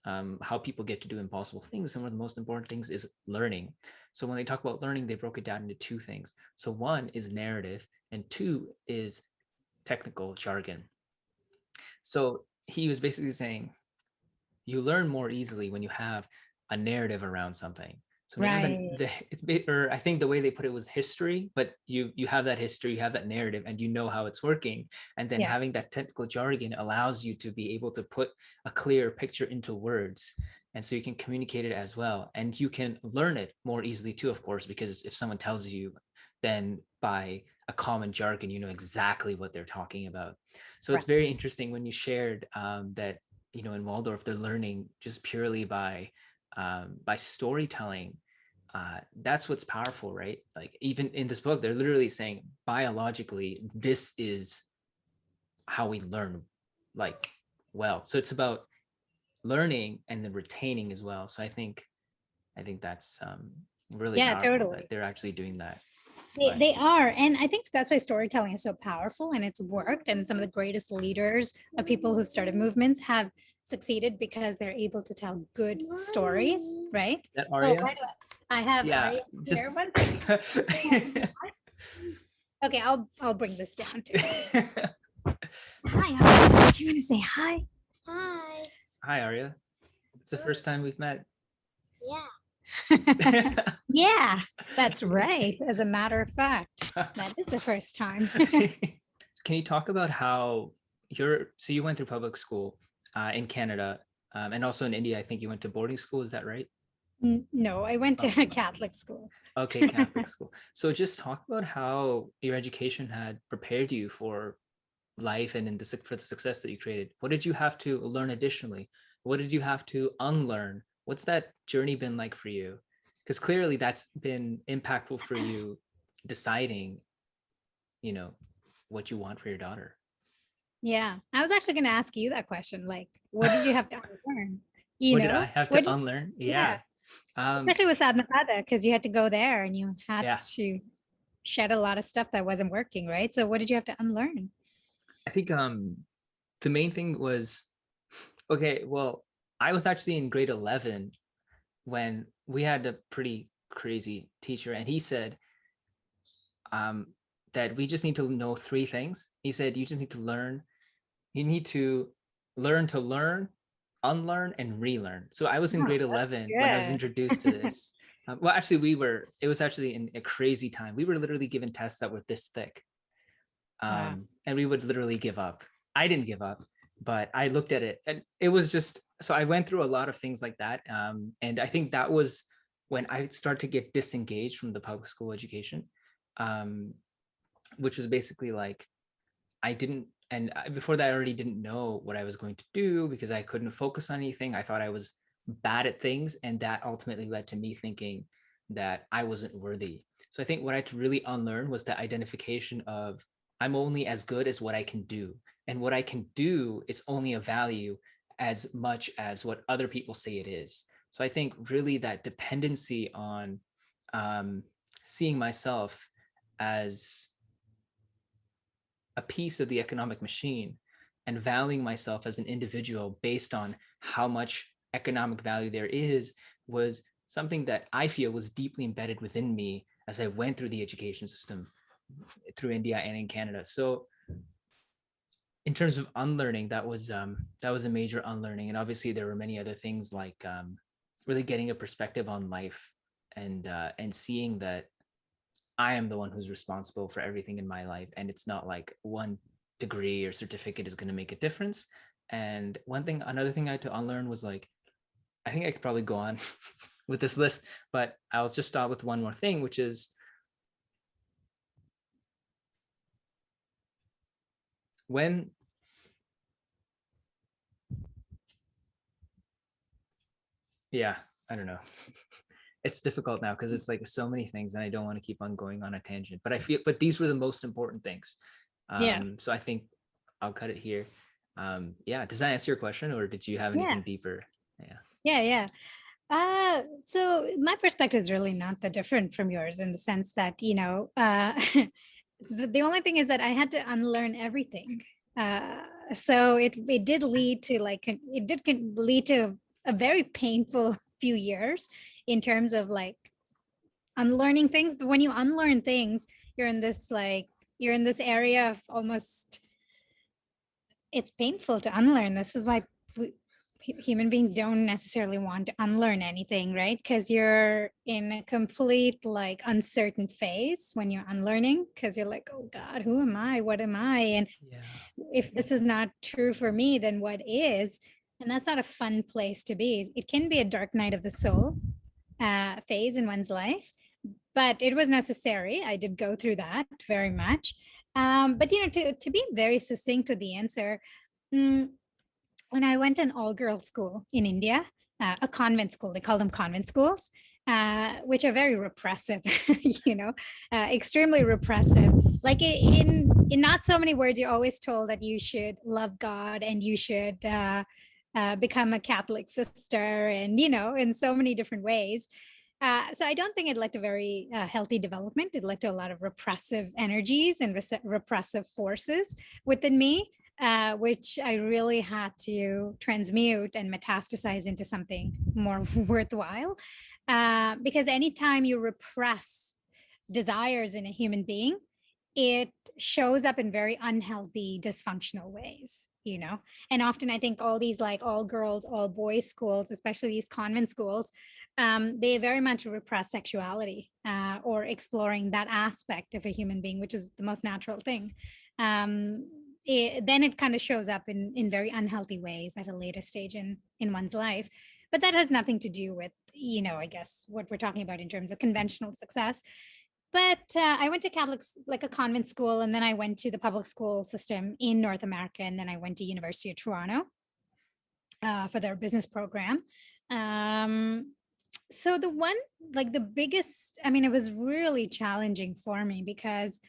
how people get to do impossible things. And one of the most important things is learning. So when they talk about learning, they broke it down into two things. So one is narrative and two is technical jargon. So he was basically saying, you learn more easily when you have a narrative around something. So right. I think the way they put it was history, but you have that history, you have that narrative, and you know how it's working. And then having that technical jargon allows you to be able to put a clear picture into words. And so you can communicate it as well. And you can learn it more easily too, of course, because if someone tells you, then by a common jargon, you know exactly what they're talking about. So it's Right. very interesting when you shared that, you know, in Waldorf, they're learning just purely by storytelling. That's what's powerful, right? Like even in this book, they're literally saying biologically, this is how we learn, like, well. So it's about learning and then retaining as well. So I think that's really Yeah, powerful totally. that they're actually doing that. They, But they are. And I think that's why storytelling is so powerful and it's worked. And some of the greatest leaders of people who started movements have succeeded because they're able to tell good stories, right? is that Oh, Arya? by the way, I have Yeah, Arya just here. Okay, I'll bring this down too. Hi, Arya. Do you want to say hi? Hi. Hi, Arya. It's the first time we've met. Yeah. Yeah, that's right. As a matter of fact, that is the first time. Can you talk about how so you went through public school in Canada, and also in India? I think you went to boarding school. Is that right? No, I went to Oh. a Catholic school. Okay, Catholic school. So just talk about how your education had prepared you for life and for the success that you created. What did you have to learn additionally? What did you have to unlearn? What's that journey been like for you? Because clearly that's been impactful for you deciding, you know, what you want for your daughter. Yeah, I was actually going to ask you that question. Like, what did you have to unlearn? You What did I know, have what to did, unlearn? yeah, Yeah. especially with Sadhana, because you had to go there and you had Yeah. to shed a lot of stuff that wasn't working, right? So, what did you have to unlearn? I think the main thing was, okay, well, I was actually in grade 11 when we had a pretty crazy teacher, and he said um, that we just need to know three things. He said, you just need to learn. You need to learn, unlearn, and relearn. So I was in Oh, grade that's 11 when I was good. introduced to this. Well, actually, it was actually in a crazy time. We were literally given tests that were this thick. Wow. And we would literally give up. I didn't give up, but I looked at it and it was just, so I went through a lot of things like that. And I think that was when I started to get disengaged from the public school education, um, which was basically like, I didn't, and before that, I already didn't know what I was going to do because I couldn't focus on anything. I thought I was bad at things. And that ultimately led to me thinking that I wasn't worthy. So I think what I had to really unlearn was the identification of I'm only as good as what I can do. And what I can do is only of value as much as what other people say it is. So I think really that dependency on um, seeing myself as a piece of the economic machine and valuing myself as an individual based on how much economic value there is was something that I feel was deeply embedded within me as I went through the education system through India and in Canada. So in terms of unlearning, that was a major unlearning. And obviously there were many other things like really getting a perspective on life and seeing that I am the one who's responsible for everything in my life. And it's not like one degree or certificate is going to make a difference. And another thing I had to unlearn was like, I think I could probably go on with this list, but I'll just start with one more thing, which is when yeah, I don't know. It's difficult now because it's like so many things and I don't want to keep on going on a tangent, but these were the most important things. Yeah. So I think I'll cut it here. Yeah, does that answer your question or did you have anything Yeah. deeper? Yeah. Yeah. So my perspective is really not that different from yours in the sense that, the only thing is that I had to unlearn everything. So it did lead to lead to a very painful few years in terms of like unlearning things. But when you unlearn things, you're in this area of almost, it's painful to unlearn. This is why human beings don't necessarily want to unlearn anything, right? Because you're in a complete like uncertain phase when you're unlearning, because you're like, oh God, who am I? What am I? And Yeah. if this is not true for me, then what is? And that's not a fun place to be. It can be a dark night of the soul phase in one's life, but it was necessary. I did go through that very much. But to be very succinct with the answer, mm, when I went to an all-girls school in India, a convent school, they call them convent schools, which are very repressive, extremely repressive. Like in not so many words, you're always told that you should love God and you should become a Catholic sister, and in so many different ways. So I don't think it led to very healthy development. It led to a lot of repressive energies and repressive forces within me, which I really had to transmute and metastasize into something more worthwhile. Because anytime you repress desires in a human being, it shows up in very unhealthy, dysfunctional ways, And often I think all these like all girls, all boys schools, especially these convent schools, they very much repress sexuality or exploring that aspect of a human being, which is the most natural thing. Then it kind of shows up in very unhealthy ways at a later stage in one's life. But that has nothing to do with, I guess what we're talking about in terms of conventional success. But I went to Catholics, like a convent school, and then I went to the public school system in North America, and then I went to University of Toronto for their business program. So the one, like the biggest, it was really challenging for me because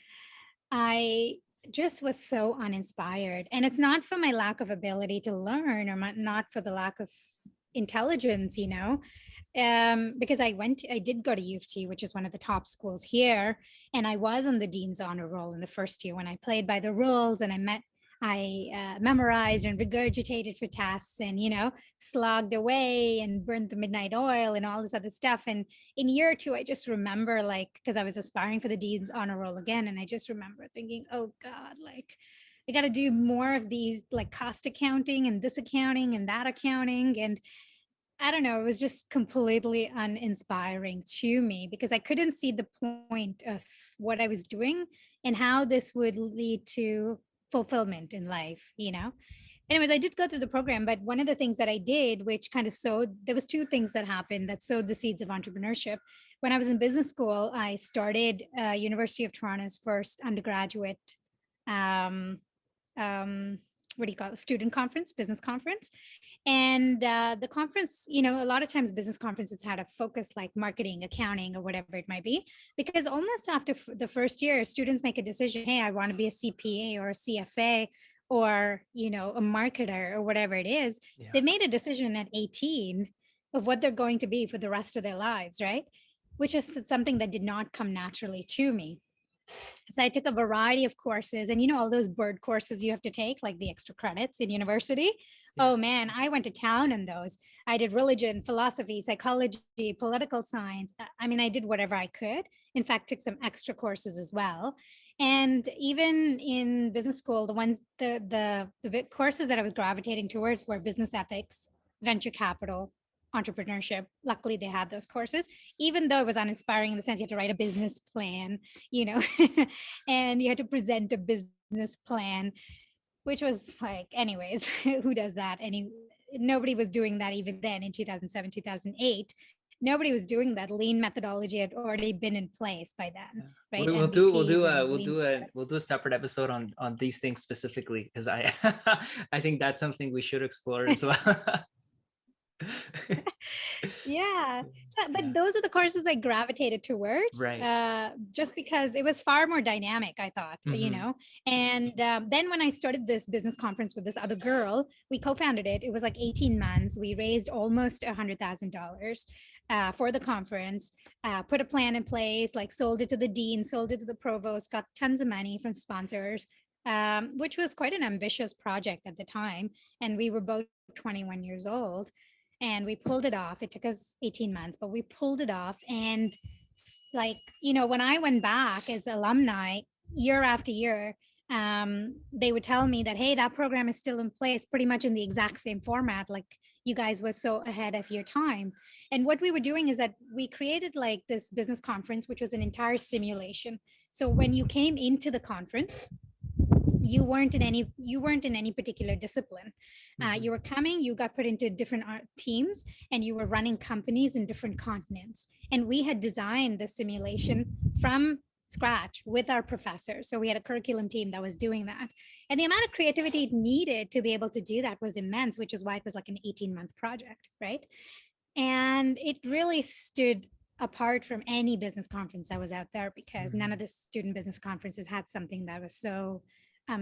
I just was so uninspired. And it's not for my lack of ability to learn or not for the lack of intelligence, because I did go to U of T, which is one of the top schools here. And I was on the Dean's Honor Roll in the first year when I played by the rules and I memorized and regurgitated for tests and, slogged away and burned the midnight oil and all this other stuff. And in year two, I just remember because I was aspiring for the Dean's Honor Roll again. And I just remember thinking, oh God, I got to do more of these like cost accounting and this accounting and that accounting. And I don't know, it was just completely uninspiring to me because I couldn't see the point of what I was doing and how this would lead to fulfillment in life, Anyways, I did go through the program, but one of the things that I did, which kind of there was two things that happened that sowed the seeds of entrepreneurship. When I was in business school, I started University of Toronto's first undergraduate what do you call it, student conference, business conference. And the conference, a lot of times business conferences had a focus like marketing, accounting, or whatever it might be, because almost after the first year, students make a decision, hey, I want to be a CPA or a CFA or, a marketer or whatever it is. Yeah. They made a decision at 18 of what they're going to be for the rest of their lives, right? Which is something that did not come naturally to me. So I took a variety of courses and, all those bird courses you have to take, like the extra credits in university. Yeah. Oh man, I went to town in those. I did religion, philosophy, psychology, political science. I did whatever I could. In fact, took some extra courses as well. And even in business school, the courses that I was gravitating towards were business ethics, venture capital, entrepreneurship. Luckily, they had those courses, even though it was uninspiring in the sense you had to write a business plan, and you had to present a business plan, which was like, anyways, who does that? Nobody was doing that even then in 2007, 2008. Nobody was doing that. Lean methodology had already been in place by then, right? We'll do a separate episode on these things specifically because I I think that's something we should explore as well. Yeah, but those are the courses I gravitated towards, right? Just because it was far more dynamic, I thought, and then when I started this business conference with this other girl, we co-founded it. It was like 18 months. We raised almost $100,000 for the conference, put a plan in place, like sold it to the dean, sold it to the provost, got tons of money from sponsors, which was quite an ambitious project at the time. And we were both 21 years old. And we pulled it off. It took us 18 months, but we pulled it off. And when I went back as alumni year after year, they would tell me that, hey, that program is still in place pretty much in the exact same format. Like you guys were so ahead of your time. And what we were doing is that we created like this business conference, which was an entire simulation. So when you came into the conference, you weren't in any particular discipline. You were coming, you got put into different teams, and you were running companies in different continents. And we had designed the simulation from scratch with our professors. So we had a curriculum team that was doing that. And the amount of creativity needed to be able to do that was immense, which is why it was like an 18-month project, right? And it really stood apart from any business conference that was out there, because none of the student business conferences had something that was so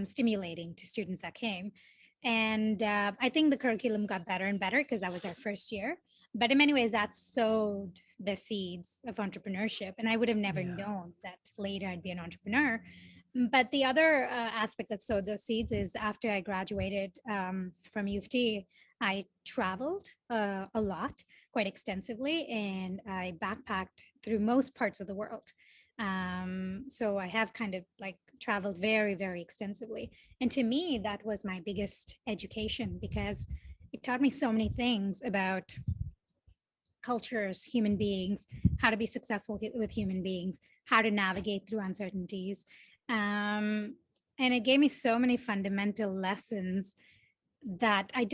stimulating to students that came. And I think the curriculum got better and better because that was our first year. But in many ways, that sowed the seeds of entrepreneurship. And I would have never known that later I'd be an entrepreneur. But the other aspect that sowed those seeds is after I graduated from U of T, I traveled a lot, quite extensively, and I backpacked through most parts of the world. So I have kind of like traveled very, very extensively. And to me, that was my biggest education, because it taught me so many things about cultures, human beings, how to be successful with human beings, how to navigate through uncertainties. And it gave me so many fundamental lessons that I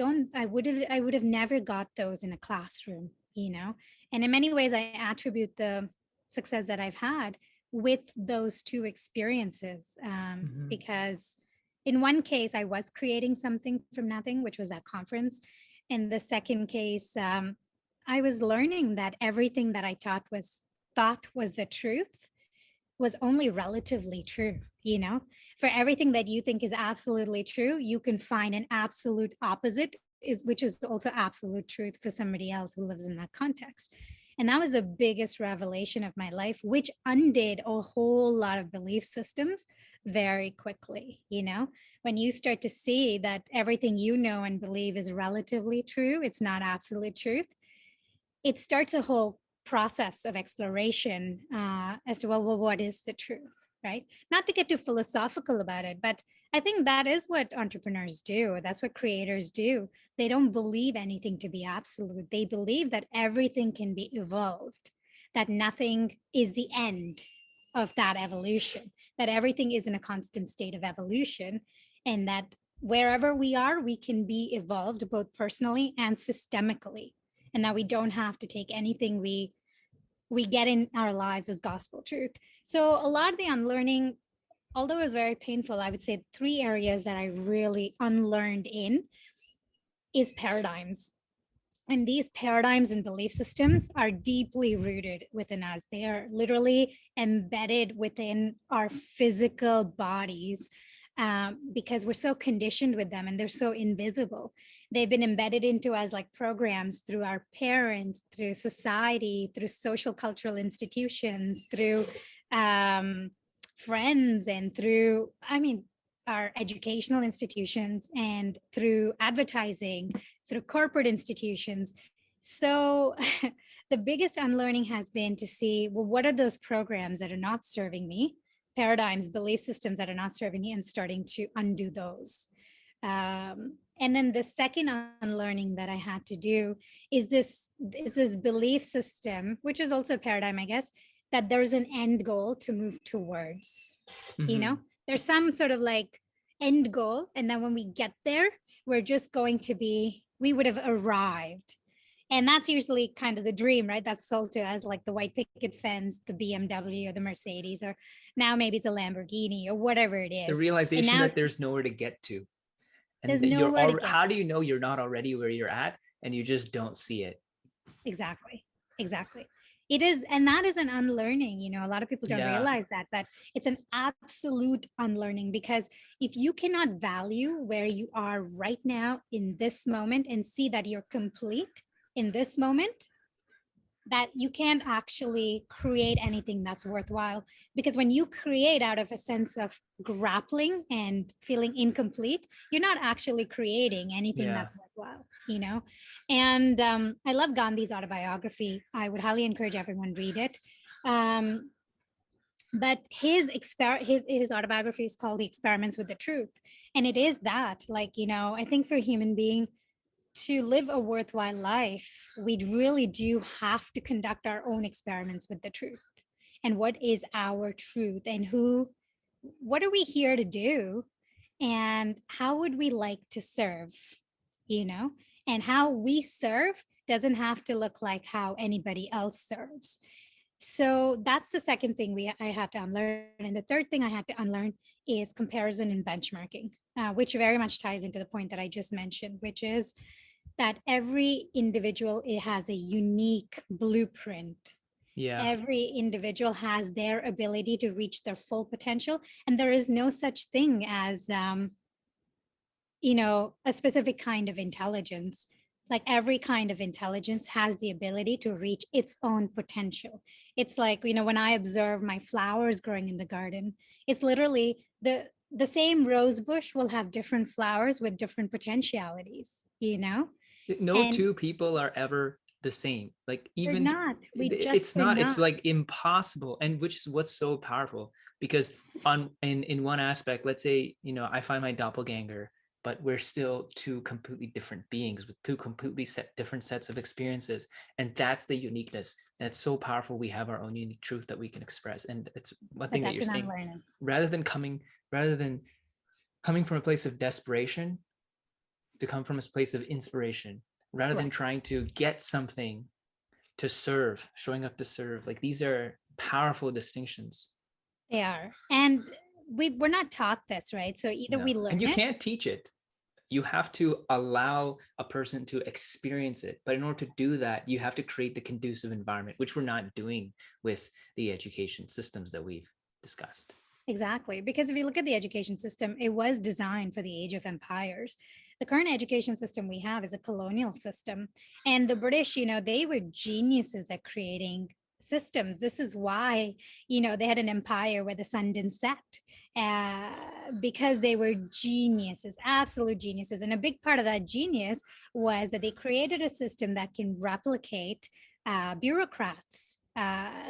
would have never got those in a classroom, you know? And in many ways, I attribute the success that I've had with those two experiences, because in one case, I was creating something from nothing, which was that conference. In the second case, I was learning that everything that I thought was the truth was only relatively true, you know? For everything that you think is absolutely true, you can find an absolute opposite, which is also absolute truth for somebody else who lives in that context. And that was the biggest revelation of my life, which undid a whole lot of belief systems very quickly, you know? When you start to see that everything you know and believe is relatively true, it's not absolute truth, it starts a whole process of exploration as to, well, what is the truth, right? Not to get too philosophical about it, but I think that is what entrepreneurs do. That's what creators do. They don't believe anything to be absolute. They believe that everything can be evolved, that nothing is the end of that evolution, that everything is in a constant state of evolution, and that wherever we are, we can be evolved both personally and systemically. And that we don't have to take anything we get in our lives as gospel truth. So a lot of the unlearning, although it was very painful, I would say 3 areas that I really unlearned in is paradigms. And these paradigms and belief systems are deeply rooted within us. They are literally embedded within our physical bodies, because we're so conditioned with them and they're so invisible. They've been embedded into us like programs through our parents, through society, through social cultural institutions, through friends, and through, our educational institutions, and through advertising, through corporate institutions. So the biggest unlearning has been to see, well, what are those programs that are not serving me? Paradigms, belief systems that are not serving me, and starting to undo those. And then the second unlearning that I had to do is this belief system, which is also a paradigm, I guess, that there's an end goal to move towards. You know, there's some sort of like end goal, and then when we get there, we're just going to be, we would have arrived. And that's usually kind of the dream, right? That's sold to us like the white picket fence, the BMW or the Mercedes, or now maybe it's a Lamborghini or whatever it is. The realization that there's nowhere to get to. And there's nowhere to get. How do you know you're not already where you're at, and you just don't see it? Exactly. It is, and that is an unlearning. You know, a lot of people don't realize that, but it's an absolute unlearning, because if you cannot value where you are right now in this moment and see that you're complete in this moment, that you can't actually create anything that's worthwhile. Because when you create out of a sense of grappling and feeling incomplete, you're not actually creating anything that's worthwhile, you know? And I love Gandhi's autobiography. I would highly encourage everyone read it. But his autobiography is called The Experiments with the Truth. And it is that, like, you know, I think for a human being, to live a worthwhile life, we really do have to conduct our own experiments with the truth. And what is our truth, and what are we here to do? and how would we like to serve, you know, and how we serve doesn't have to look like how anybody else serves. So that's the second thing I had to unlearn. And the third thing I had to unlearn is comparison and benchmarking, which very much ties into the point that I just mentioned, which is that every individual, it has a unique blueprint. Yeah. Every individual has their ability to reach their full potential. And there is no such thing as, a specific kind of intelligence. Like every kind of intelligence has the ability to reach its own potential. It's like, when I observe my flowers growing in the garden, it's literally the same rose bush will have different flowers with different potentialities. No And two people are ever the same. Like they're even not. it's We're not, it's not. like impossible. And which is what's so powerful, because in one aspect, let's say, I find my doppelganger, but we're still two completely different beings with two completely different sets of experiences. And that's the uniqueness. And it's so powerful. We have our own unique truth that we can express. And it's one But thing that that's you're an saying, unlearning. rather than coming from a place of desperation, to come from a place of inspiration, rather than Right. trying to get something to serve, showing up to serve. Like these are powerful distinctions. They are. And we're not taught this, right? So either No. we learn And you it. can't teach it. You have to allow a person to experience it. But in order to do that, you have to create the conducive environment, which we're not doing with the education systems that we've discussed. Exactly. Because if you look at the education system, it was designed for the age of empires. The current education system we have is a colonial system. And the British, they were geniuses at creating systems. This is why, they had an empire where the sun didn't set. Because they were geniuses, absolute geniuses. And a big part of that genius was that they created a system that can replicate bureaucrats.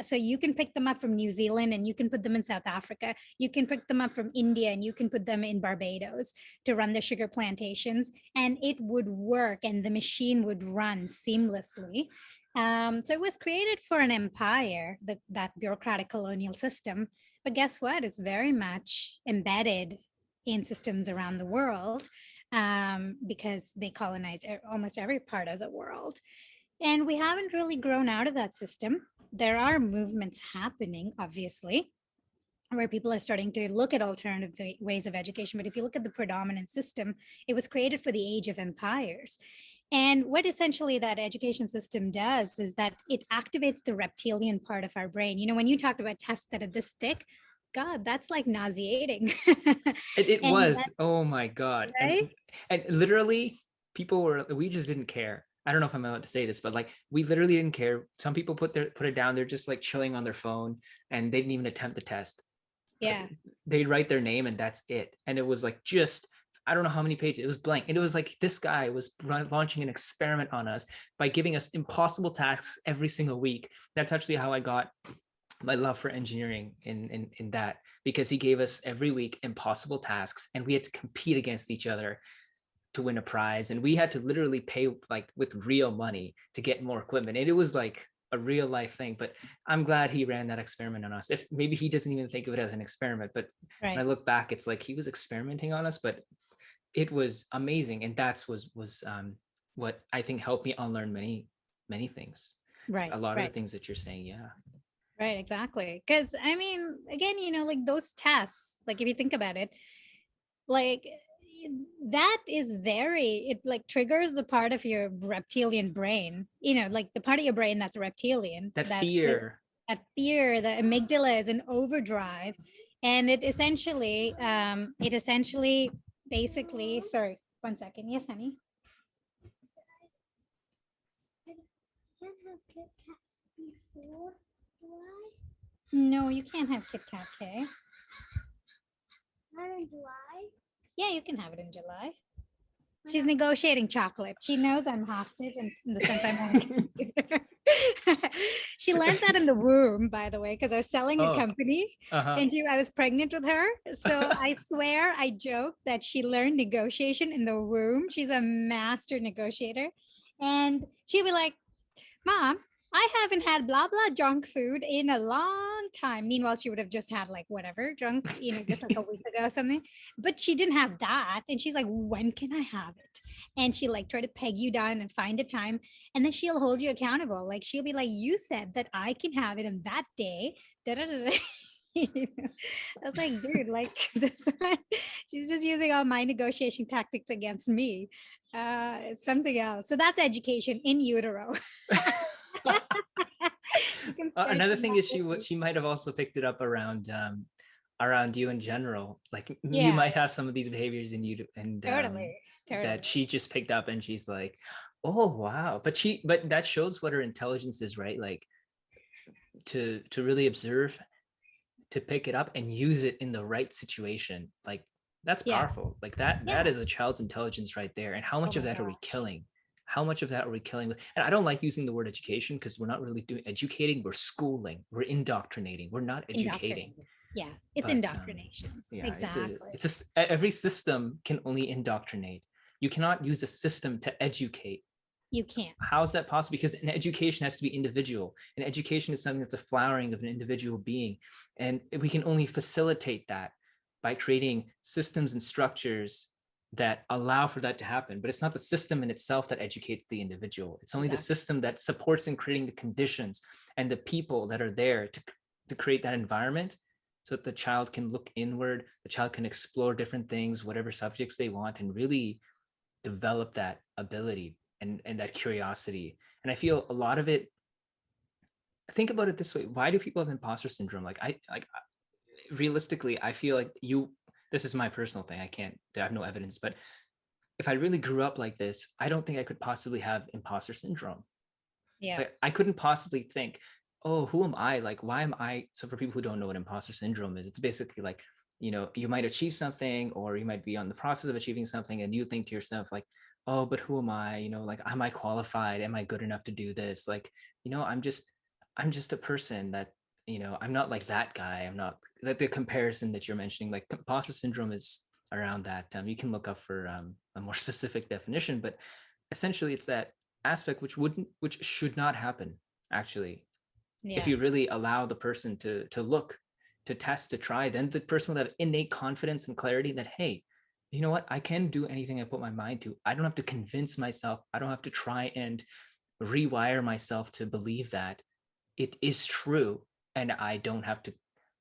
So you can pick them up from New Zealand and you can put them in South Africa. You can pick them up from India and you can put them in Barbados to run the sugar plantations, and it would work and the machine would run seamlessly. So it was created for an empire, that bureaucratic colonial system. But guess what? It's very much embedded in systems around the world, because they colonized almost every part of the world. And we haven't really grown out of that system. There are movements happening, obviously, where people are starting to look at alternative ways of education. But if you look at the predominant system, it was created for the age of empires. And what essentially that education system does is that it activates the reptilian part of our brain. When you talked about tests that are this thick, God, that's like nauseating. It And was, oh my God. right? And literally we just didn't care. I don't know if I'm allowed to say this, but like we literally didn't care. Some people put it down. They're just like chilling on their phone and they didn't even attempt the test. Yeah. They'd write their name and that's it. And it was like just, I don't know how many pages. It was blank. And it was like this guy was launching an experiment on us by giving us impossible tasks every single week. That's actually how I got my love for engineering in that, because he gave us every week impossible tasks and we had to compete against each other to win a prize. And we had to literally pay like with real money to get more equipment. And it was like a real life thing. But I'm glad he ran that experiment on us. If maybe he doesn't even think of it as an experiment, but when I look back, it's like he was experimenting on us, but it was amazing. And that's was what I think helped me unlearn many things. Right. A lot of the things that you're saying. Yeah. Right, exactly. Because I mean, again, like those tests, like if you think about it, like that is it like triggers the part of your reptilian brain, like the part of your brain that's reptilian, That fear. That fear, the amygdala is in overdrive. And it essentially, basically, sorry, 1 second. Yes, honey. Before July? No, you can't have Kit Kat, okay? Not in July? Yeah, you can have it in July. She's negotiating chocolate. She knows I'm hostage in the sense I'm on the computer. She learned that in the womb, by the way, because I was selling a company and I was pregnant with her. So I swear I joke that she learned negotiation in the womb. She's a master negotiator. And she'll be like, Mom, I haven't had blah blah junk food in a long time. Meanwhile, she would have just had like whatever junk, just like a week ago or something. But she didn't have that. And she's like, when can I have it? And she like try to peg you down and find a time. And then she'll hold you accountable. Like she'll be like, you said that I can have it in that day. Da, da, da, da. I was like, dude, like this one, she's just using all my negotiation tactics against me. It's something else. So that's education in utero. Another thing is she might have also picked it up around you in general. Like you might have some of these behaviors in you, and totally. that she just picked up, and she's like, oh wow. But that shows what her intelligence is, right? Like to really observe, to pick it up and use it in the right situation. Like that's powerful. Like that is a child's intelligence right there. And how much of that are we killing? How much of that are we killing with? And I don't like using the word education because we're not really doing educating, we're schooling, we're indoctrinating, we're not educating. Yeah, it's indoctrination. Exactly. Every system can only indoctrinate. You cannot use a system to educate. You can't. How is that possible? Because an education has to be individual. And education is something that's a flowering of an individual being. And we can only facilitate that by creating systems and structures that allow for that to happen. But it's not the system in itself that educates the individual. It's only the system that supports in creating the conditions and the people that are there to create that environment so that the child can look inward, the child can explore different things, whatever subjects they want, and really develop that ability and that curiosity. And I feel a lot of it, think about it this way. Why do people have imposter syndrome? Realistically, I feel like this is my personal thing. I have no evidence, but if I really grew up like this, I don't think I could possibly have imposter syndrome. Yeah. Like, I couldn't possibly think, oh, who am I? Like, why am I? So for people who don't know what imposter syndrome is, it's basically like, you might achieve something, or you might be on the process of achieving something, and you think to yourself like, oh, but who am I? Like, am I qualified? Am I good enough to do this? Like, I'm just a person that, I'm not like that guy. I'm not like the comparison that you're mentioning. Like imposter syndrome is around that. You can look up for a more specific definition, but essentially it's that aspect which should not happen actually. If you really allow the person to look, to test, to try, then the person will have innate confidence and clarity that, hey, you know what? I can do anything I put my mind to. I don't have to convince myself. I don't have to try and rewire myself to believe that it is true. And I don't have to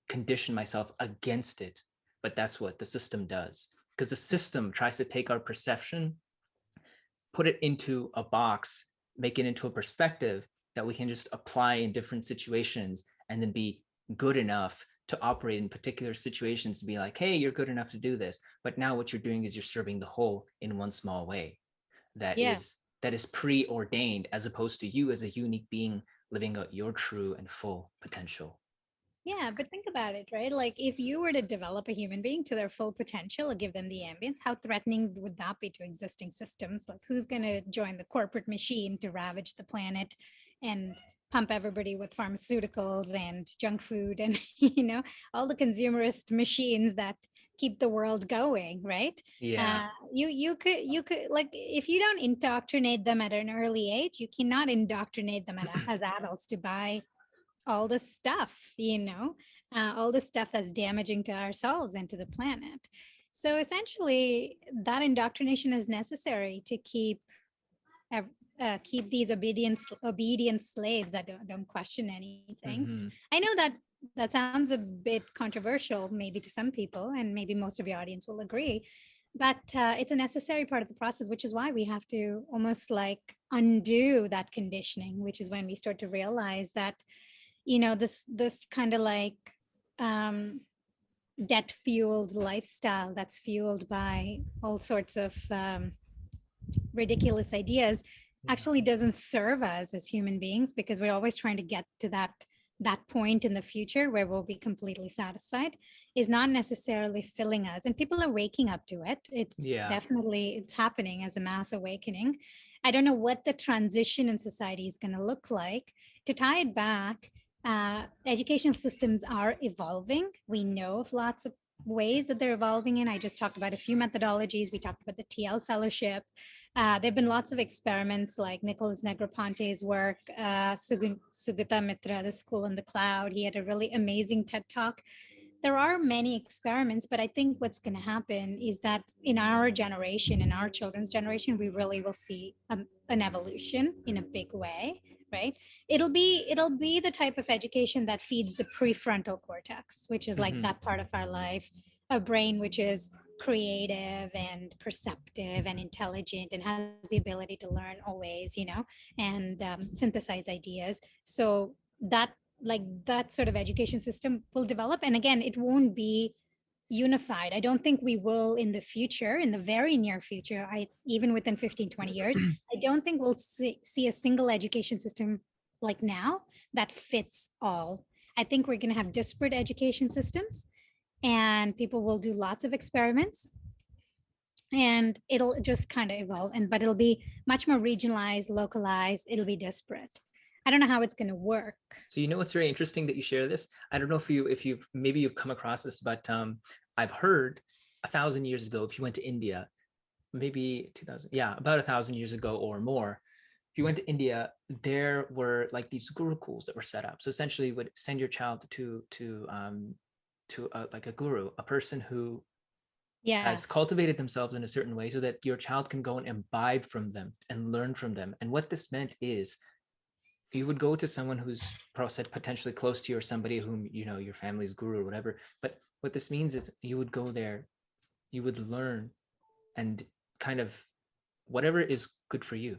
condition myself against it. But that's what the system does. Because the system tries to take our perception, put it into a box, make it into a perspective that we can just apply in different situations, and then be good enough to operate in particular situations to be like, hey, you're good enough to do this. But now what you're doing is you're serving the whole in one small way that is preordained, as opposed to you as a unique being living out your true and full potential. Yeah, but think about it, right? Like if you were to develop a human being to their full potential or give them the ambience, how threatening would that be to existing systems? Like who's going to join the corporate machine to ravage the planet and pump everybody with pharmaceuticals and junk food and, all the consumerist machines that keep the world going, right? Yeah. You could like, if you don't indoctrinate them at an early age, you cannot indoctrinate them as adults to buy all the stuff, all the stuff that's damaging to ourselves and to the planet. So essentially that indoctrination is necessary to keep these obedient slaves that don't question anything. Mm-hmm. I know that sounds a bit controversial, maybe to some people, and maybe most of your audience will agree, but it's a necessary part of the process, which is why we have to almost like undo that conditioning, which is when we start to realize that, this kind of like debt-fueled lifestyle that's fueled by all sorts of ridiculous ideas actually doesn't serve us as human beings, because we're always trying to get to that point in the future where we'll be completely satisfied, is not necessarily filling us. And people are waking up to it. It's definitely, it's happening as a mass awakening. I don't know what the transition in society is going to look like. To tie it back, educational systems are evolving. We know of lots of ways that they're evolving in. I just talked about a few methodologies. We talked about the TL Fellowship. There've been lots of experiments like Nicholas Negroponte's work, Sugata Mitra, The School in the Cloud. He had a really amazing TED Talk. There are many experiments, but I think what's going to happen is that in our generation, in our children's generation, we really will see an evolution in a big way, right? It'll be the type of education that feeds the prefrontal cortex, which is like that part of our life, a brain which is creative and perceptive and intelligent and has the ability to learn always, and synthesize ideas. So that that sort of education system will develop, and again, it won't be unified. I don't think we will in the future, in the very near future, even within 15-20 years, I don't think we'll see a single education system like now that fits all. I think we're going to have disparate education systems, and people will do lots of experiments, and it'll just kind of evolve, but it'll be much more regionalized, localized. It'll be disparate. I don't know how it's going to work. So what's very interesting that you share this. I don't know if you've maybe you've come across this, but I've heard 1,000 years ago, if you went to India, maybe 2000, about 1,000 years ago or more, if you went to India, there were like these gurukuls that were set up. So essentially, you would send your child to like a guru, a person who has cultivated themselves in a certain way, so that your child can go and imbibe from them and learn from them. And what this meant is, you would go to someone who's potentially close to you, or somebody whom your family's guru or whatever. But what this means is, you would go there, you would learn, and kind of whatever is good for you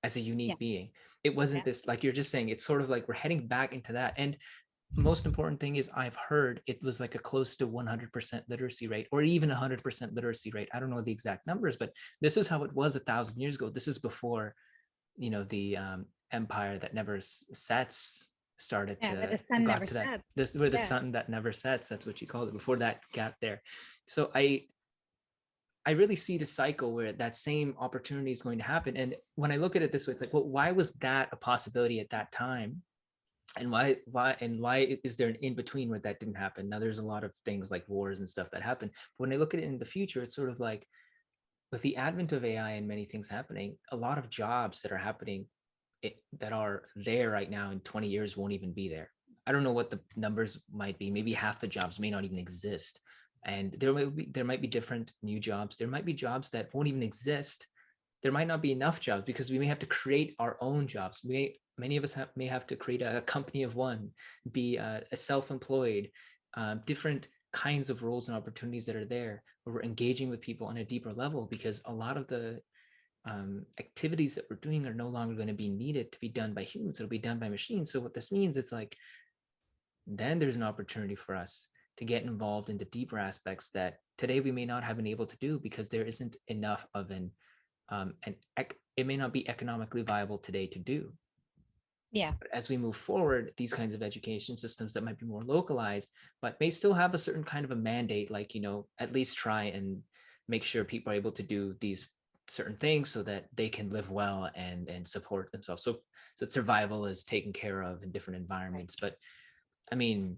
as a unique being. It wasn't this, like you're just saying, it's sort of like we're heading back into that. And most important thing is, I've heard it was like a close to 100% literacy rate, or even 100% literacy rate. I don't know the exact numbers, but this is how it was 1,000 years ago. This is before the empire that never sets started to got to that. This where the sun that never sets, that's what you called it, before that gap there. So I really see the cycle where that same opportunity is going to happen. And when I look at it this way, it's like, well, why was that a possibility at that time? And why is there an in-between where that didn't happen? Now, there's a lot of things like wars and stuff that happen. But when I look at it in the future, it's sort of like, with the advent of AI and many things happening, a lot of jobs that are happening that are there right now in 20 years won't even be there. I don't know what the numbers might be. Maybe half the jobs may not even exist. And there might be different new jobs. There might be jobs that won't even exist. There might not be enough jobs, because we may have to create our own jobs. Many of us may have to create a company of one, be a self-employed, different kinds of roles and opportunities that are there, where we're engaging with people on a deeper level, because a lot of the activities that we're doing are no longer going to be needed to be done by humans. It'll be done by machines. So what this means, it's like, then there's an opportunity for us to get involved in the deeper aspects that today we may not have been able to do, because there isn't enough of it may not be economically viable today to do. But as we move forward, these kinds of education systems that might be more localized, but may still have a certain kind of a mandate, like, at least try and make sure people are able to do these certain things so that they can live well and support themselves. So survival is taken care of in different environments. But I mean,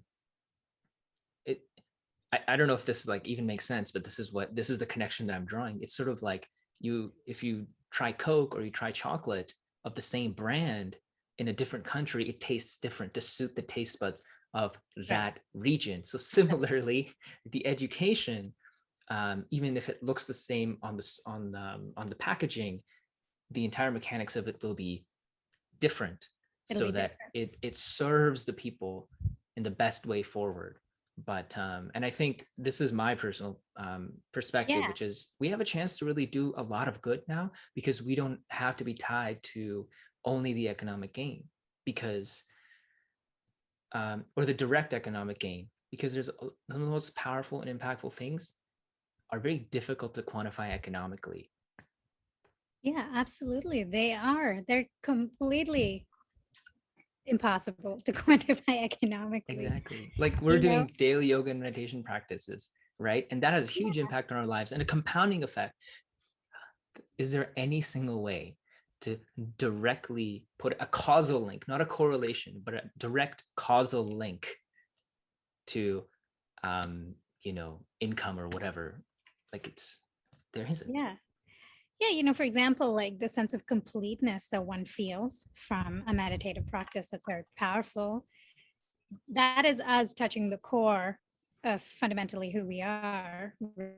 I don't know if this is like even makes sense, but this is the connection that I'm drawing. It's sort of like, if you try Coke or you try chocolate of the same brand in a different country, it tastes different to suit the taste buds of that region. So similarly, the education, even if it looks the same on the packaging, the entire mechanics of it will be different, so that it serves the people in the best way forward. But and I think this is my personal perspective, which is, we have a chance to really do a lot of good now, because we don't have to be tied to only the economic gain, because or the direct economic gain, because there's the most powerful and impactful things are very difficult to quantify economically. Yeah, absolutely. They're completely impossible to quantify economically. Exactly. Like, we're doing daily yoga and meditation practices, right? And that has a huge impact on our lives and a compounding effect. Is there any single way to directly put a causal link, not a correlation, but a direct causal link to income or whatever. Like there isn't. Yeah. Yeah, for example, like the sense of completeness that one feels from a meditative practice that's very powerful, that is us touching the core of fundamentally who we are,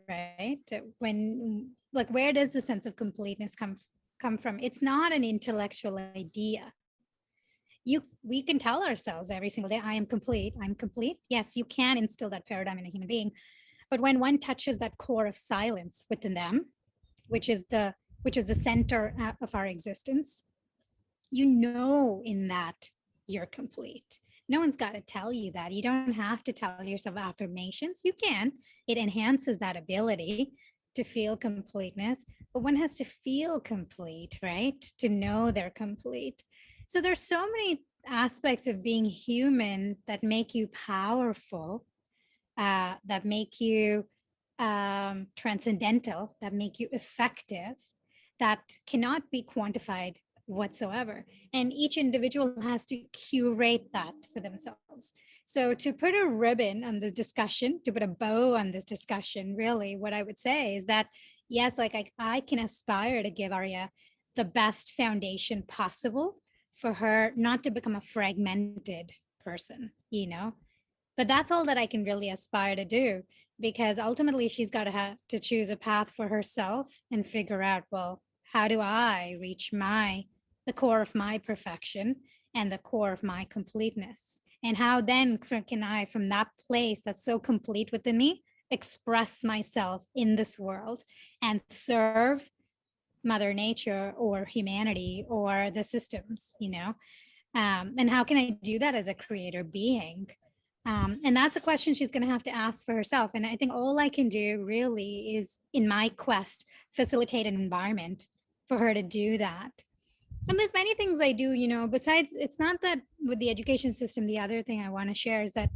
right? When, like, where does the sense of completeness come from? It's not an intellectual idea. We can tell ourselves every single day, I am complete, I'm complete. Yes, you can instill that paradigm in a human being. But when one touches that core of silence within them, which is the center of our existence, in that you're complete. No one's got to tell you that. You don't have to tell yourself affirmations. You can. It enhances that ability to feel completeness, but one has to feel complete, right? To know they're complete. So there's so many aspects of being human that make you powerful, that make you transcendental, that make you effective, that cannot be quantified whatsoever. And each individual has to curate that for themselves. So to put a ribbon on this discussion, to put a bow on this discussion, really what I would say is that, yes, like I can aspire to give Arya the best foundation possible for her not to become a fragmented person, but that's all that I can really aspire to do, because ultimately she's got to have to choose a path for herself and figure out, well, how do I reach the core of my perfection and the core of my completeness? And how then can I, from that place that's so complete within me, express myself in this world and serve Mother Nature or humanity or the systems, and how can I do that as a creator being? And that's a question she's going to have to ask for herself. And I think all I can do really is, in my quest, facilitate an environment for her to do that. And there's many things I do, besides, it's not that with the education system, the other thing I want to share is that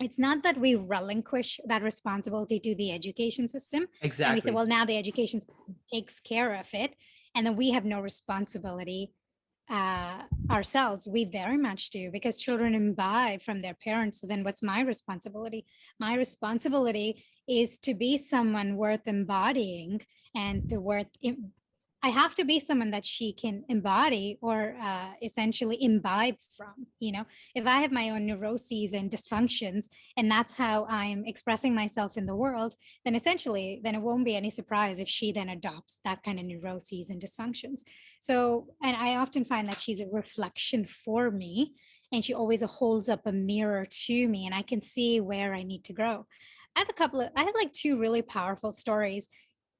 it's not that we relinquish that responsibility to the education system. Exactly. And we say, well, now the education system takes care of it, and then we have no responsibility ourselves. We very much do, because children imbibe from their parents. So then what's my responsibility? My responsibility is to be someone worth embodying, and I have to be someone that she can embody or essentially imbibe from. If I have my own neuroses and dysfunctions, and that's how I'm expressing myself in the world, then essentially, then it won't be any surprise if she then adopts that kind of neuroses and dysfunctions. So, and I often find that she's a reflection for me, and she always holds up a mirror to me, and I can see where I need to grow. I have like two really powerful stories.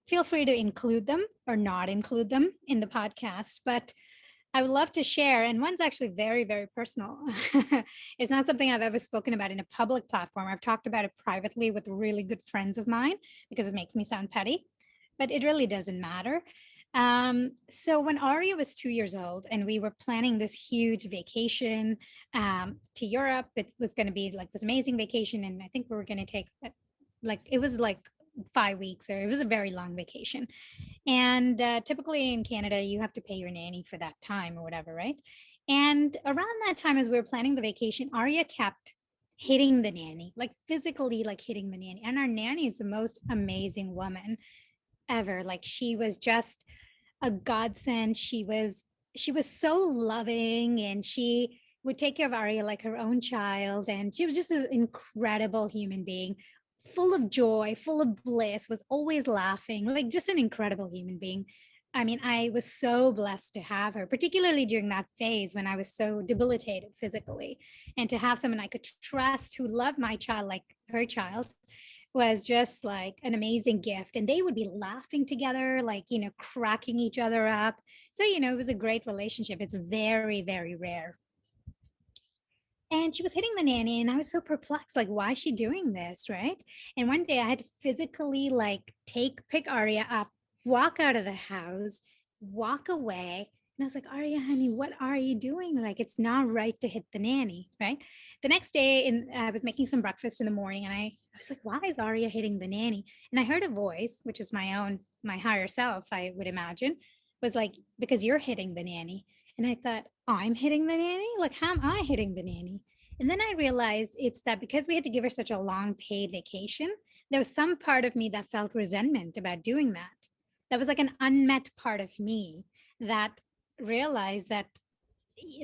Feel free to include them or not include them in the podcast, but I would love to share. And one's actually very, very personal. It's not something I've ever spoken about in a public platform. I've talked about it privately with really good friends of mine because it makes me sound petty, but it really doesn't matter. So when Arya was 2 years old and we were planning this huge vacation to Europe, it was going to be like this amazing vacation. And I think we were going to take it was like 5 weeks, or it was a very long vacation. And typically in Canada, you have to pay your nanny for that time or whatever, right? And around that time, as we were planning the vacation, Arya kept hitting the nanny, like physically, like hitting the nanny. And our nanny is the most amazing woman ever. Like, she was just a godsend. She was so loving, and she would take care of Arya like her own child. And she was just an incredible human being, full of joy, full of bliss, was always laughing, like just an incredible human being. I mean, I was so blessed to have her, particularly during that phase when I was so debilitated physically. And to have someone I could trust who loved my child like her child was just like an amazing gift. And they would be laughing together, like, cracking each other up. So, it was a great relationship. It's very, very rare. And she was hitting the nanny, and I was so perplexed, like, why is she doing this, right? And one day I had to physically pick Arya up, walk out of the house, walk away. And I was like, Arya, honey, what are you doing? Like, it's not right to hit the nanny, right? The next day, I was making some breakfast in the morning, and I was like, why is Arya hitting the nanny? And I heard a voice, which is my higher self, I would imagine, was like, because you're hitting the nanny. And I thought, I'm hitting the nanny? Like, how am I hitting the nanny? And then I realized it's that because we had to give her such a long paid vacation, there was some part of me that felt resentment about doing that. That was like an unmet part of me that realized that,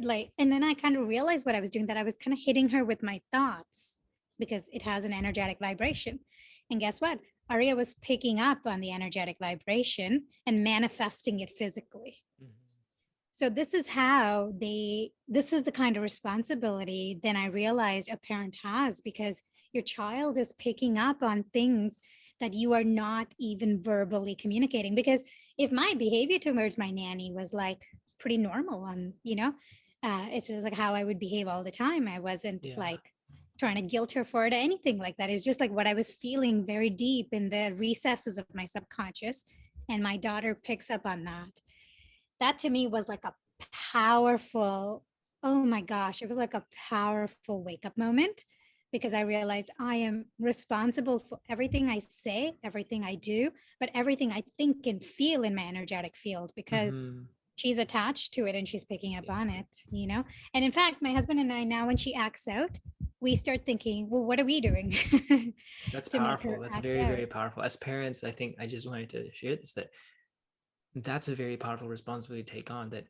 like, and then I kind of realized what I was doing, that I was kind of hitting her with my thoughts because it has an energetic vibration. And guess what? Arya was picking up on the energetic vibration and manifesting it physically. Mhm. So this is this is the kind of responsibility then I realized a parent has, because your child is picking up on things that you are not even verbally communicating. Because if my behavior towards my nanny was like pretty normal on, it's just like how I would behave all the time. I wasn't Yeah. like trying to guilt her for it or anything like that. It's just like what I was feeling very deep in the recesses of my subconscious. And my daughter picks up on that. That to me was like a powerful, oh my gosh, it was like a powerful wake up moment, because I realized I am responsible for everything I say, everything I do, but everything I think and feel in my energetic field, because Mhm. she's attached to it and she's picking up on it. And in fact, my husband and I, now when she acts out, we start thinking, well, what are we doing That's to make powerful. her That's act very, out? very powerful. As parents, I think I just wanted to share this, that that's a very powerful responsibility to take on, that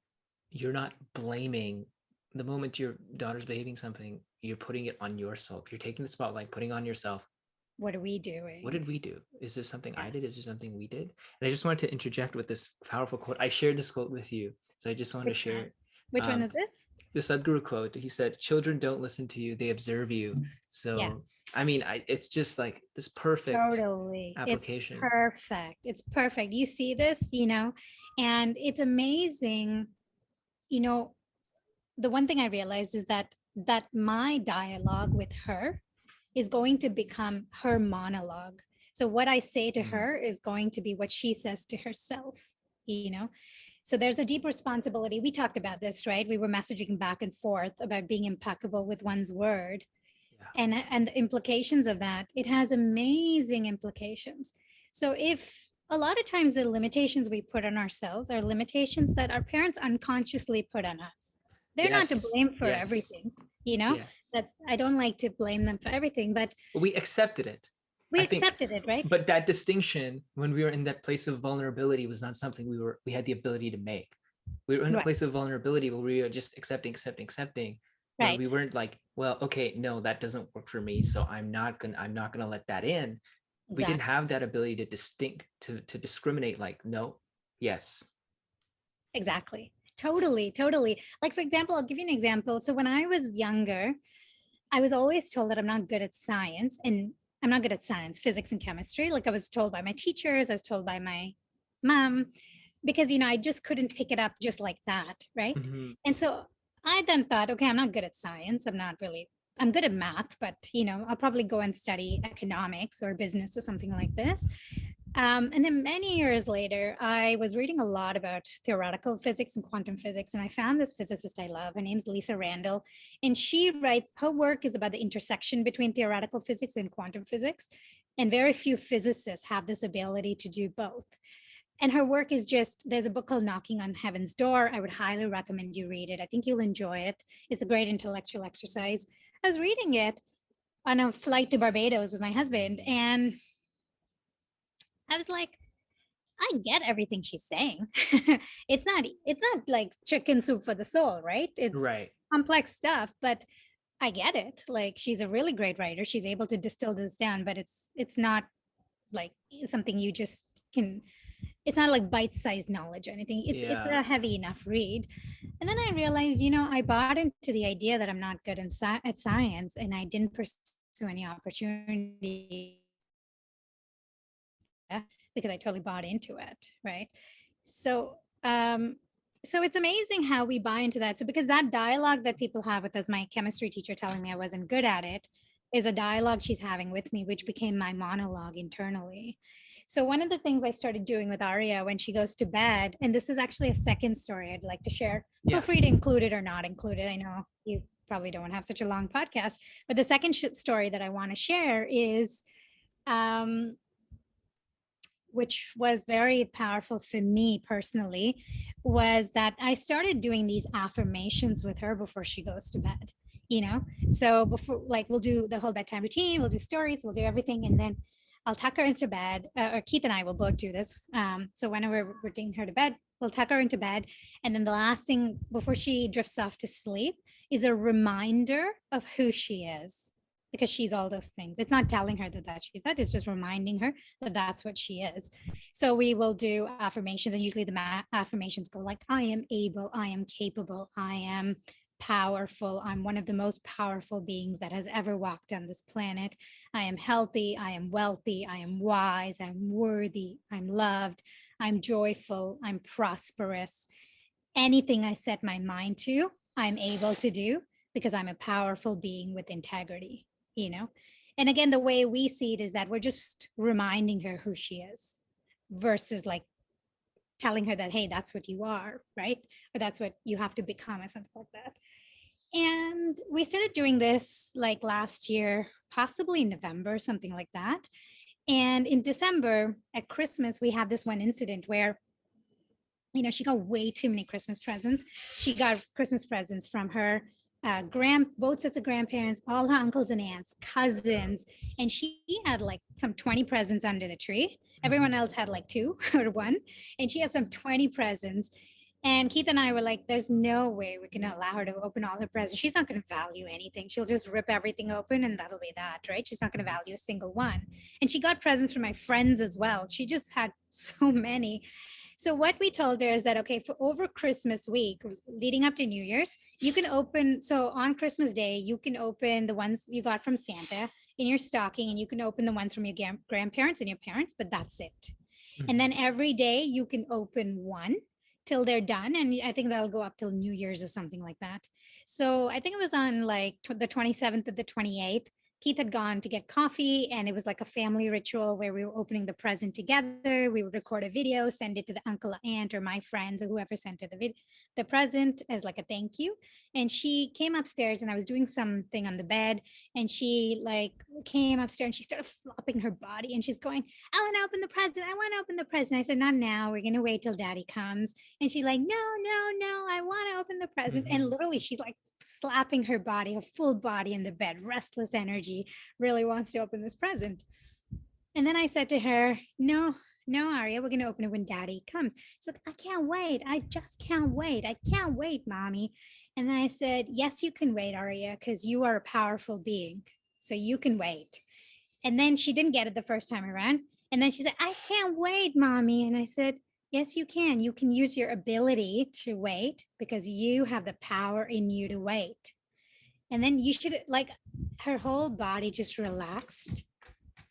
you're not blaming the moment your daughter's behaving something, you're putting it on yourself. You're taking the spotlight, putting on yourself. What are we What doing? did we do? Is this something Yeah, I did? Is there something we did? And I just wanted to interject with this powerful quote. I shared this quote with you, so I just wanted to which share one? it. Which one is this? The Sadhguru quote. He said, "Children don't listen to you; they observe you." Yeah. So, I mean, it's just like this perfect Totally. It's application. perfect. It's perfect. You see this, and it's amazing. You know, the one thing I realized is that my dialogue with her is going to become her monologue. So what I say to Mm. her is going to be what she says to herself. So there's a deep responsibility. We talked about this, right? We were messaging back and forth about being impeccable with one's word, Yeah. and the implications of that. It has amazing implications. So if a lot of times the limitations we put on ourselves are limitations that our parents unconsciously put on us. They're not to Yes. blame for Yes. everything. Yes. That's, I don't like to blame them for everything, but But we accepted it. we I think, accepted it, right? but that distinction when we were in that place of vulnerability was not something we had the ability to make. We were in a Right, place of vulnerability where we were just accepting, where we right. weren't like, well, okay, no, that doesn't work for me, so I'm not gonna let that in. We didn't Exactly. have that ability to discriminate, like, no, yes. Exactly. Totally, totally. Like, for example, I'll give you an example. So when I was younger, I was always told that I'm not good at science, and I'm not good at science, physics and chemistry. Like I was told by my teachers, I was told by my mom, because I just couldn't pick it up just like that, right? Mhm. And so I then thought, okay, I'm not good at science. I'm good at math, but I'll probably go and study economics or business or something like this. And then many years later, I was reading a lot about theoretical physics and quantum physics, and I found this physicist I love. Her name's Lisa Randall, and she writes, her work is about the intersection between theoretical physics and quantum physics. And very few physicists have this ability to do both. And her work is just, there's a book called Knocking on Heaven's Door. I would highly recommend you read it. I think you'll enjoy it. It's a great intellectual exercise. I was reading it on a flight to Barbados with my husband, and I was like, I get everything she's saying. It's not like chicken soup for the soul, right? It's Right. complex stuff, but I get it. Like, she's a really great writer. She's able to distill this down, but it's not like something you just can, it's not like bite-sized knowledge or anything. It's Yeah. a heavy enough read. And then I realized, I bought into the idea that I'm not good at science, and I didn't pursue any opportunity because I totally bought into it, right? So, so it's amazing how we buy into that. So because that dialogue that people have with us, my chemistry teacher telling me I wasn't good at it, is a dialogue she's having with me, which became my monologue internally. So one of the things I started doing with Arya when she goes to bed, and this is actually a second story I'd like to share. Feel Yeah. free to include it or not include it. I know you probably don't have such a long podcast, but the second story that I want to share is um, which was very powerful for me personally, was that I started doing these affirmations with her before she goes to bed. you know? So before, like, we'll do the whole bedtime routine, we'll do stories, we'll do everything. And then I'll tuck her into bed, or Keith and I will both do this. So whenever we're taking her to bed, we'll tuck her into bed. And then the last thing before she drifts off to sleep is a reminder of who she is, because she's all those things. It's not telling her that she's that, it's just reminding her that that's what she is. So we will do affirmations, and usually the affirmations go like, I am able, I am capable, I am powerful, I'm one of the most powerful beings that has ever walked on this planet. I am healthy, I am wealthy, I am wise, I'm worthy, I'm loved, I'm joyful, I'm prosperous. Anything I set my mind to, I'm able to do, because I'm a powerful being with integrity, you know? And again, the way we see it is that we're just reminding her who she is versus like telling her that, hey, that's what you are, right? Or that's what you have to become, or something like that. And we started doing this like last year, possibly in November, something like that. And in December at Christmas, we had this one incident where, you know, she got way too many Christmas presents. She got Christmas presents from her both sets of grandparents, all her uncles and aunts, cousins, and she had like some 20 presents under the tree. Everyone else had like 2 or 1, and she had some 20 presents. And Keith and I were like, there's no way we can allow her to open all her presents. She's not going to value anything. She'll just rip everything open and that'll be that, right? She's not going to value a single one. And she got presents from my friends as well. She just had so many. So what we told her is that, okay, for over Christmas week, leading up to New Year's, you can open, so on Christmas Day, you can open the ones you got from Santa in your stocking, and you can open the ones from your grandparents and your parents, but that's it. And then every day you can open one till they're done. And I think that'll go up till New Year's or something like that. So I think it was on like the 27th or the 28th. Keith had gone to get coffee, and it was like a family ritual where we were opening the present together. We would record a video, send it to the uncle, aunt, or my friends, or whoever sent her the present as like a thank you. And she came upstairs, and I was doing something on the bed, and she like came upstairs and she started flopping her body, and she's going, I want to open the present. I want to open the present. I said, not now. We're going to wait till daddy comes. And she's like, no, no, no, I want to open the present. And literally she's like slapping her body, her full body in the bed, restless energy, really wants to open this present. And then I said to her, no, no, Arya, we're going to open it when daddy comes. She's like, I can't wait. I just can't wait. I can't wait, mommy. And then I said, yes, you can wait, Arya, because you are a powerful being. So you can wait. And then she didn't get it the first time around. And then she said, I can't wait, mommy. And I said, yes, you can. You can use your ability to wait, because you have the power in you to wait. And then you should, like, her whole body just relaxed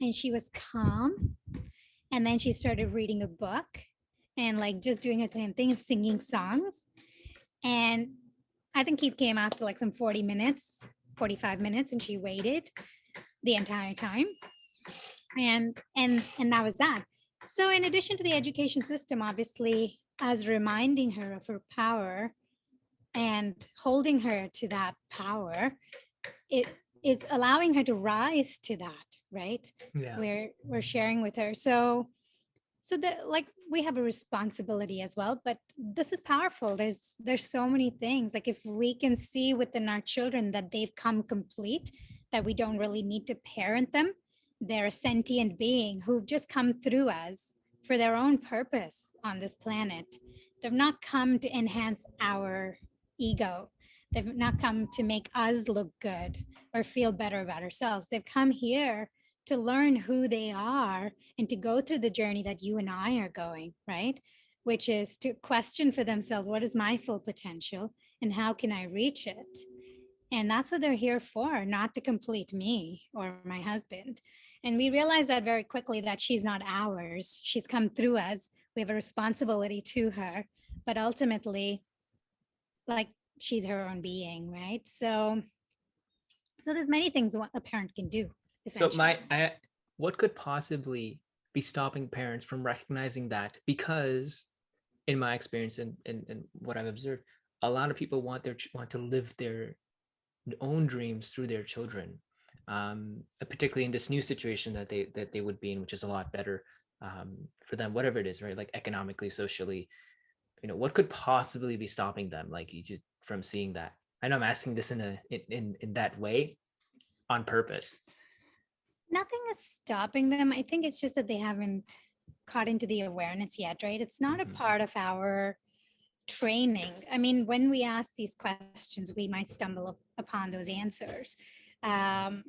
and she was calm. And then she started reading a book and like just doing her thing and singing songs. And I think Keith came after like some 40 minutes, 45 minutes, and she waited the entire time. And that was that. So in addition to the education system, obviously, as reminding her of her power and holding her to that power, it is allowing her to rise to that, right? Yeah. We're sharing with her. So that, like, we have a responsibility as well, but this is powerful. There's so many things. Like, if we can see within our children that they've come complete, that we don't really need to parent them. They're a sentient being who've just come through us for their own purpose on this planet. They've not come to enhance our ego. They've not come to make us look good or feel better about ourselves. They've come here to learn who they are and to go through the journey that you and I are going, right? Which is to question for themselves, what is my full potential and how can I reach it? And that's what they're here for, not to complete me or my husband. And we realized that very quickly, that she's not ours. She's come through us. We have a responsibility to her, but ultimately, like, she's her own being, right? So there's many things a parent can do. So what could possibly be stopping parents from recognizing that? Because in my experience and what I've observed, a lot of people want to live their own dreams through their children, particularly in this new situation that they would be in, which is a lot better for them, whatever it is, right? Like economically, socially, what could possibly be stopping them, like, you just from seeing that? I know I'm asking this in that way on purpose. Nothing is stopping them. I think it's just that they haven't caught into the awareness yet, right? It's not a Mhm. part of our training. I mean, when we ask these questions, we might stumble upon those answers. Um,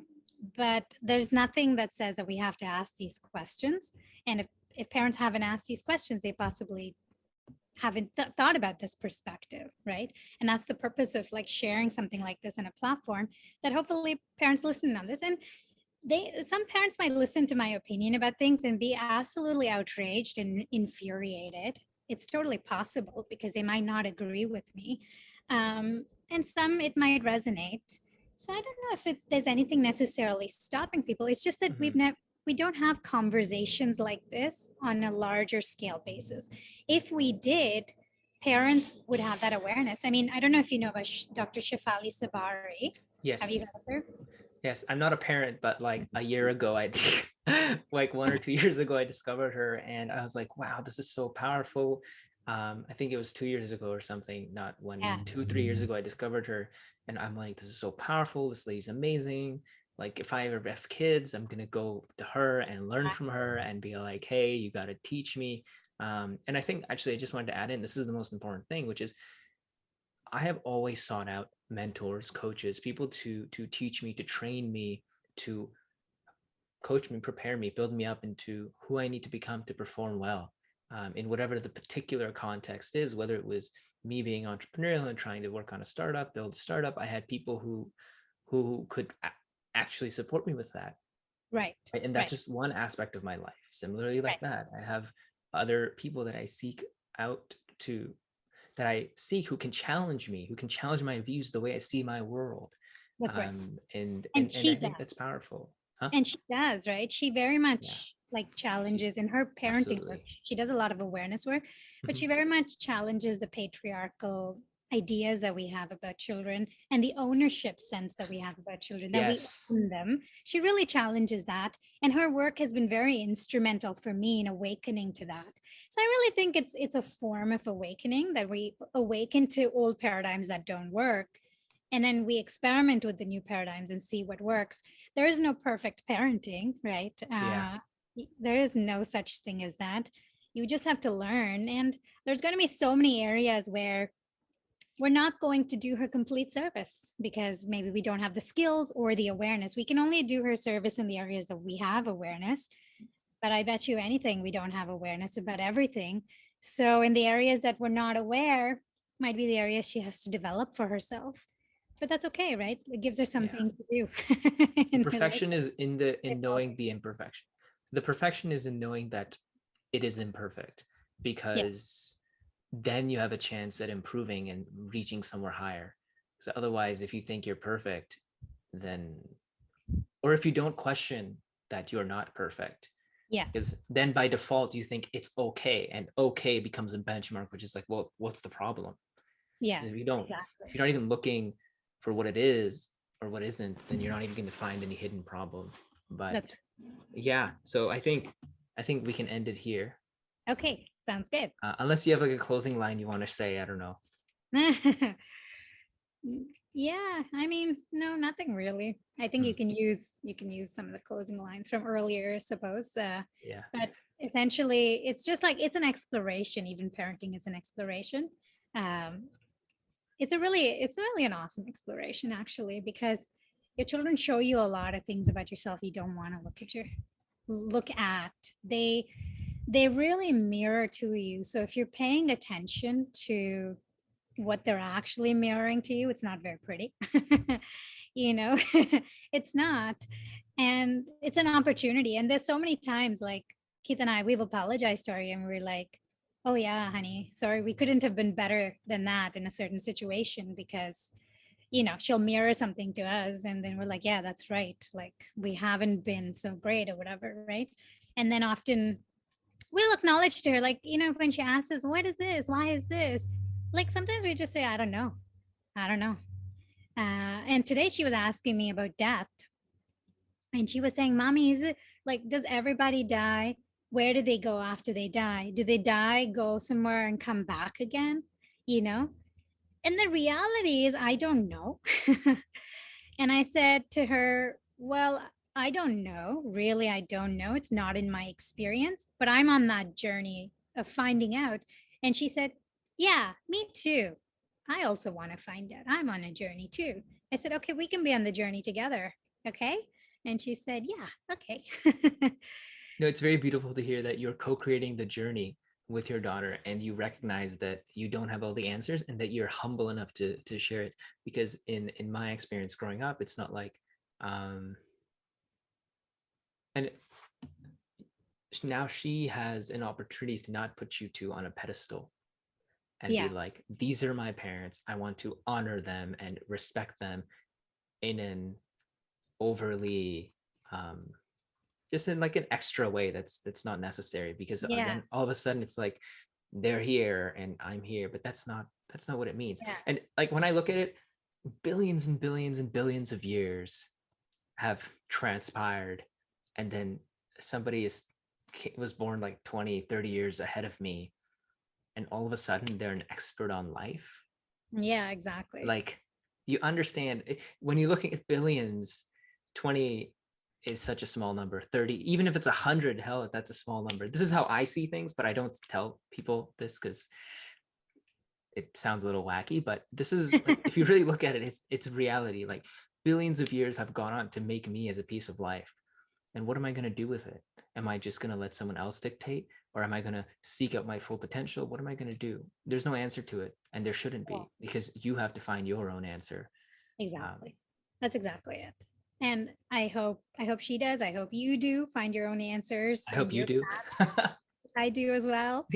but there's nothing that says that we have to ask these questions. And if parents haven't asked these questions, they possibly haven't thought about this perspective, right? And that's the purpose of like sharing something like this in a platform, that hopefully parents listen on this. And some parents might listen to my opinion about things and be absolutely outraged and infuriated. It's totally possible because they might not agree with me. And some it might resonate. So I don't know if there's anything necessarily stopping people. It's just that Mhm. we don't have conversations like this on a larger scale basis. If we did, parents would have that awareness. I mean, I don't know if you know about Dr. Shefali Sabari. Have you Yes. heard of her? Yes, I'm not a parent, but like a year ago, like 1 or 2 years ago, I discovered her, and I was like, wow, this is so powerful. I think it was 2 years ago or something, not one, Yeah. 2, 3 years ago, I discovered her, and I'm like, this is so powerful. This lady's amazing. Like, if I ever have kids, I'm gonna go to her and learn from her and be like, hey, you got to teach me. And I think actually, I just wanted to add in, this is the most important thing, which is I have always sought out mentors, coaches, people to teach me, to train me, to coach me, prepare me, build me up into who I need to become to perform well in whatever the particular context is. Whether it was me being entrepreneurial and trying to work on a startup, build a startup, I had people who could actually support me with that. Right. Right? And that's Right. just one aspect of my life. Similarly, like Right. that, I have other people that I seek out to that I seek who can challenge me, who can challenge my views, the way I see my world. That's right. And And and I she think does. that's powerful. Huh? And she does, right? She very Yeah, much like she challenges in her parenting work. absolutely. She does a lot of awareness work, but Mhm. she very much challenges the patriarchal ideas that we have about children and the ownership sense that we have about children, that we Yes. own them. She really challenges that. And her work has been very instrumental for me in awakening to that. So I really think it's a form of awakening, that we awaken to old paradigms that don't work. And then we experiment with the new paradigms and see what works. There is no perfect parenting, right? Yeah. There is no such thing as that. You just have to learn. And there's going to be so many areas where we're not going to do her complete service because maybe we don't have the skills or the awareness. We can only do her service in the areas that we have awareness. But I bet you anything, we don't have awareness about everything. So in the areas that we're not aware, might be the areas she has to develop for herself. But that's okay, right? It gives her Yeah. something to do The in her life. perfection is in knowing the imperfection. The perfection is in knowing that it is imperfect, Yeah, because then you have a chance at improving and reaching somewhere higher. So otherwise, if you think you're perfect, then, or if you don't question that you're not perfect, yeah, because then by default you think it's okay, and okay becomes a benchmark, which is like, well, what's the problem? yeah, Because if exactly. you're not even looking for what it is or what isn't, then you're not even going to find any hidden problem. But That's yeah, so I think we can end it here, okay. Sounds good. unless you have like a closing line you want to say. I don't know. Yeah, I mean, no, nothing really. I think Hmm. you can use some of the closing lines from earlier, I suppose. Yeah. But essentially, it's just like it's an exploration. Even parenting is an exploration. Um, it's really an awesome exploration actually, because your children show you a lot of things about yourself you don't want to look at. They really mirror to you. So if you're paying attention to what they're actually mirroring to you, it's not very pretty. you know, it's not. And it's an opportunity. And there's so many times like Keith and I, we've apologized to her and we're like, oh yeah, honey, sorry, we couldn't have been better than that in a certain situation, because she'll mirror something to us and then we're like, yeah, that's right, like we haven't been so great or whatever, right? And then often we'll acknowledge to her, like, when she asks us, what is this, why is this, like sometimes we just say, I don't know. And today she was asking me about death, and she was saying, mommy, is it like, does everybody die? Where do they go after they die? Do they die, go somewhere and come back again? you know And the reality is, I don't know. And I said to her, well, I don't know. Really, I don't know. It's not in my experience, but I'm on that journey of finding out. And she said, yeah, me too. I also want to find out. I'm on a journey too. I said, okay, we can be on the journey together. Okay. And she said, yeah, okay. No, it's very beautiful to hear that you're co-creating the journey with your daughter, and you recognize that you don't have all the answers and that you're humble enough to share it. Because in my experience growing up, it's not like and now she has an opportunity to not put you two on a pedestal and be Yeah. like, these are my parents, I want to honor them and respect them in an overly just in like an extra way that's not necessary, because Yeah. then all of a sudden it's like they're here and I'm here, but that's not what it means. Yeah. And like when I look at it, billions and billions and billions of years have transpired, and then somebody was born like 20-30 years ahead of me, and all of a sudden they're an expert on life. Yeah, exactly. Like, you understand when you're looking at billions, 20 is such a small number. 30, even if it's 100, hell, that's a small number. This is how I see things, but I don't tell people this because it sounds a little wacky. But this is like, if you really look at it, it's reality. Like, billions of years have gone on to make me as a piece of life. And what am I going to do with it? Am I just going to let someone else dictate, or am I going to seek out my full potential? What am I going to do? There's no answer to it, and there shouldn't Yeah, be, because you have to find your own answer. exactly. That's exactly it. And I hope she does. I hope you do find your own answers I and hope you your do. I do as well.